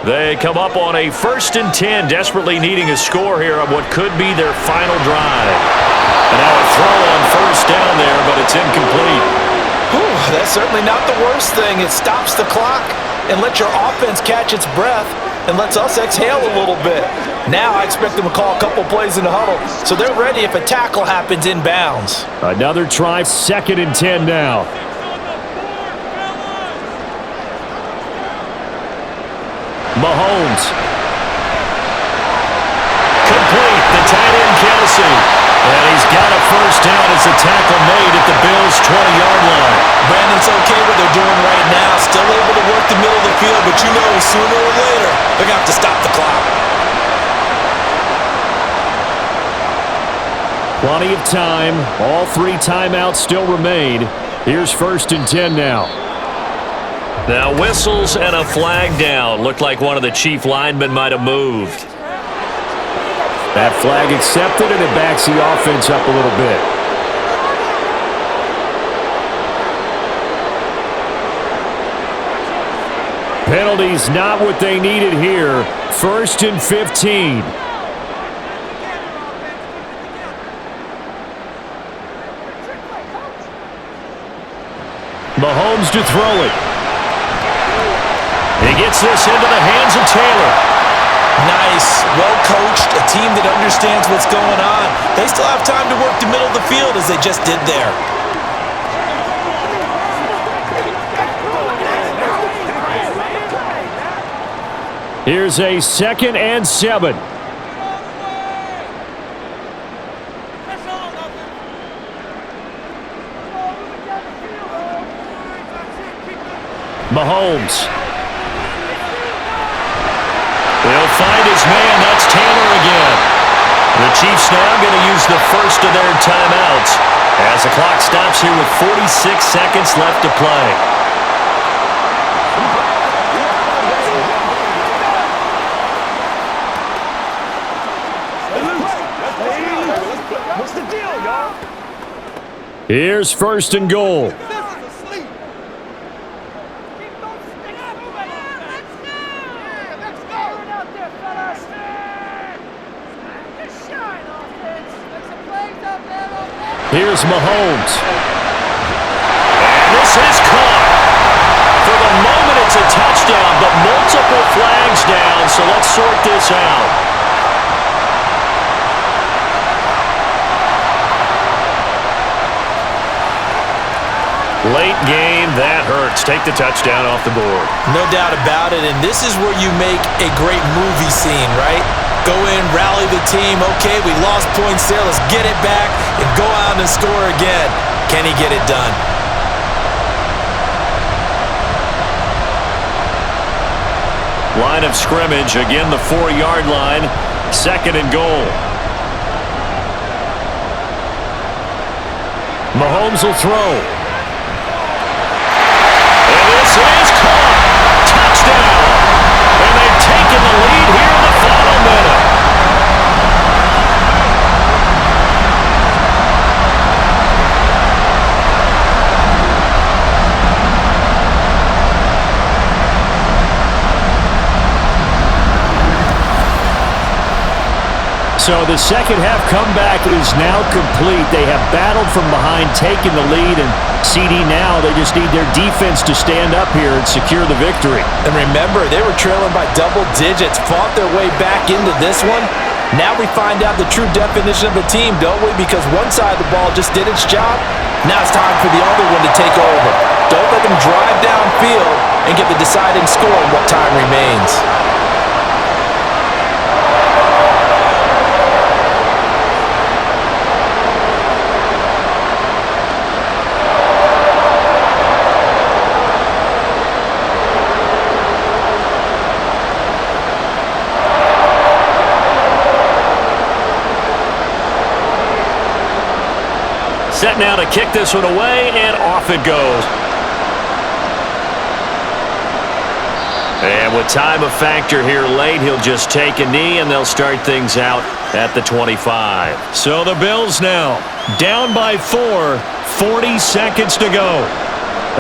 They come up on a 1st and 10, desperately needing a score here on what could be their final drive. And now a throw on first down there, but it's incomplete. Whew, that's certainly not the worst thing. It stops the clock and lets your offense catch its breath and lets us exhale a little bit. Now I expect them to call a couple plays in the huddle, so they're ready if a tackle happens inbounds. Another try, 2nd and 10 now. Mahomes. Complete. The tight end, Kelsey. And he's got a first down as the tackle made at the Bills' 20-yard line. Brandon, it's okay what they're doing right now. Still able to work the middle of the field, but you know sooner or later they're going to have to stop the clock. Plenty of time. All 3 timeouts still remain. Here's 1st and 10 now. Now whistles and a flag down. Looked like one of the chief linemen might have moved. That flag accepted, and it backs the offense up a little bit. Penalties not what they needed here. 1st and 15. Mahomes to throw it. He gets this into the hands of Taylor. Nice, well coached, a team that understands what's going on. They still have time to work the middle of the field as they just did there. Here's a 2nd and 7. Mahomes. He'll find his man. That's Taylor again. The Chiefs now going to use the first of their timeouts as the clock stops here with 46 seconds left to play. What's the deal, y'all? Here's 1st and goal. Here's Mahomes. And this is caught. For the moment, it's a touchdown, but multiple flags down, so let's sort this out. Late game, that hurts. Take the touchdown off the board. No doubt about it, and this is where you make a great movie scene, right? Go in, rally the team. Okay, we lost points there. Let's get it back and go out and score again. Can he get it done? Line of scrimmage, again the 4-yard line. 2nd and goal. Mahomes will throw. And this is caught. Touchdown. And they've taken the lead here in the final minute. So the second half comeback is now complete. They have battled from behind, taken the lead, and CD now, they just need their defense to stand up here and secure the victory. And remember, they were trailing by double digits, fought their way back into this one. Now we find out the true definition of a team, don't we? Because one side of the ball just did its job. Now it's time for the other one to take over. Don't let them drive downfield and get the deciding score in what time remains. Set now to kick this one away, and off it goes. And with time a factor here late, he'll just take a knee, and they'll start things out at the 25. So the Bills now down by 4, 40 seconds to go.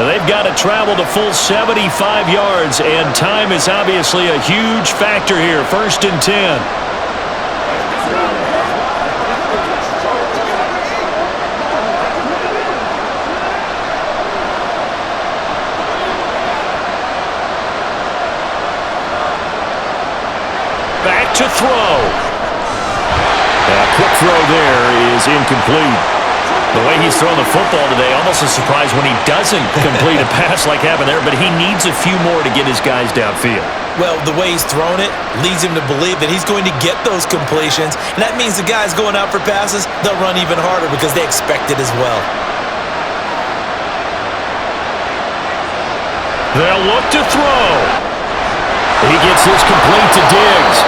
They've got to travel the full 75 yards, and time is obviously a huge factor here. 1st and 10. To throw. A quick throw there is incomplete. The way he's thrown the football today, almost a surprise when he doesn't complete a pass like happened there, but he needs a few more to get his guys downfield. Well, the way he's thrown it leads him to believe that he's going to get those completions, and that means the guys going out for passes, they'll run even harder because they expect it as well. They'll look to throw. He gets this complete to Diggs.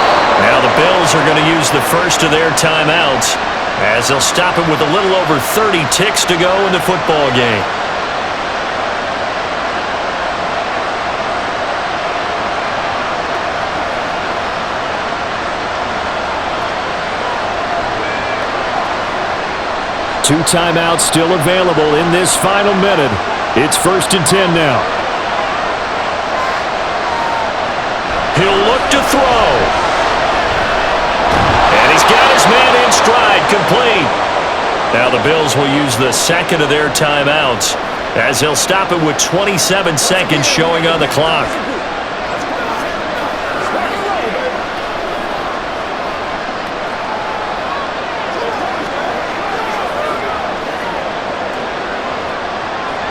Now the Bills are going to use the first of their timeouts as they'll stop him with a little over 30 ticks to go in the football game. Two timeouts still available in this final minute. It's 1st and 10 now. He'll look to throw. And he's got his man in stride, complete. Now the Bills will use the second of their timeouts as they'll stop it with 27 seconds showing on the clock.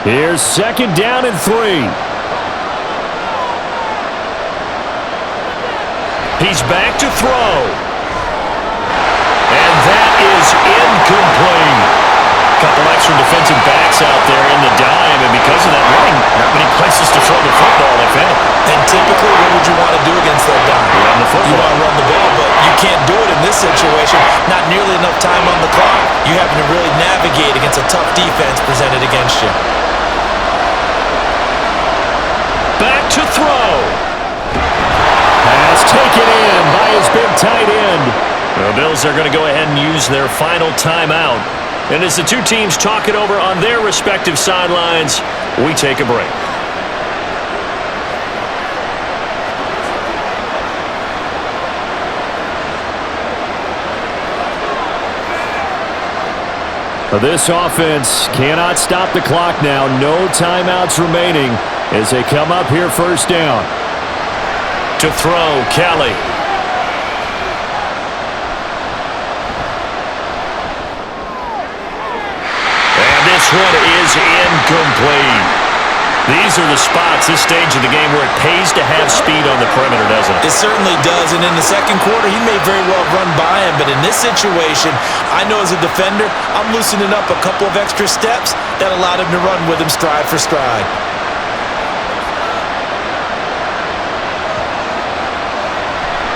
Here's 2nd down and 3. He's back to throw. And that is incomplete. Couple extra defensive backs out there in the dime, and because of that, really not many places to throw the football, if any. And typically, what would you want to do against that dime? Run the football. You want to run the ball, but you can't do it in this situation. Not nearly enough time on the clock. You having to really navigate against a tough defense presented against you. Back to throw. Pass taken in by his big tight end. The Bills are going to go ahead and use their final timeout. And as the two teams talk it over on their respective sidelines, we take a break. This offense cannot stop the clock now. No timeouts remaining as they come up here 1st down. To throw, Kelly. And this one is incomplete. These are the spots, this stage of the game, where it pays to have speed on the perimeter, doesn't it? It certainly does, and in the second quarter, he may very well run by him, but in this situation, I know as a defender, I'm loosening up a couple of extra steps that allowed him to run with him stride for stride.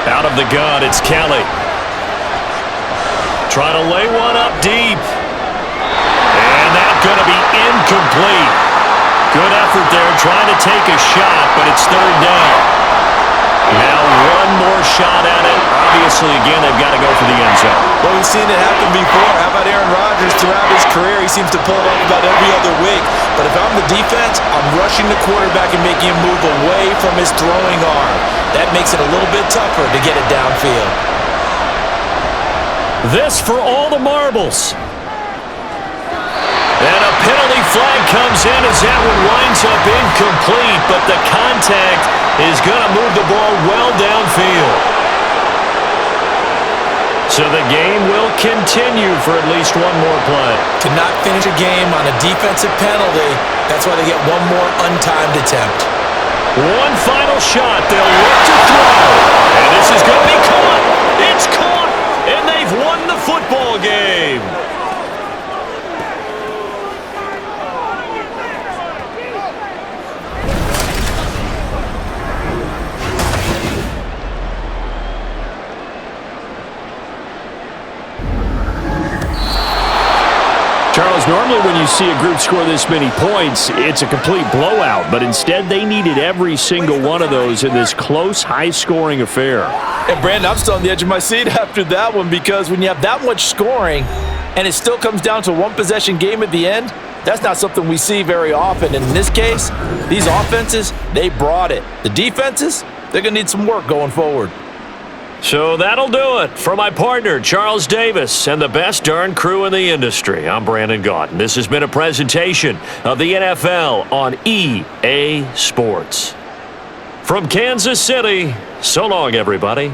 Out of the gun, it's Kelly. Trying to lay one up deep. And that's going to be incomplete. Good effort there, trying to take a shot, but it's 3rd down. Now one more shot at it. Obviously, again, they've got to go for the end zone. Well, we've seen it happen before. How about Aaron Rodgers? Throughout his career, he seems to pull it off about every other week. But if I'm the defense, I'm rushing the quarterback and making him move away from his throwing arm. That makes it a little bit tougher to get it downfield. This for all the marbles. And a penalty flag comes in as that one winds up incomplete, but the contact is going to move the ball well downfield. So the game will continue for at least one more play. To not finish a game on a defensive penalty, that's why they get one more untimed attempt. One final shot. They'll look to throw. And this is going to be caught. It's caught. And they've won the football game. Charles, normally when you see a group score this many points, it's a complete blowout, but instead they needed every single one of those in this close, high-scoring affair. And Brandon, I'm still on the edge of my seat after that one, because when you have that much scoring and it still comes down to a one-possession game at the end, that's not something we see very often. And in this case, these offenses, they brought it. The defenses, they're going to need some work going forward. So that'll do it for my partner, Charles Davis, and the best darn crew in the industry. I'm Brandon Gaudin. This has been a presentation of the NFL on EA Sports. From Kansas City, so long, everybody.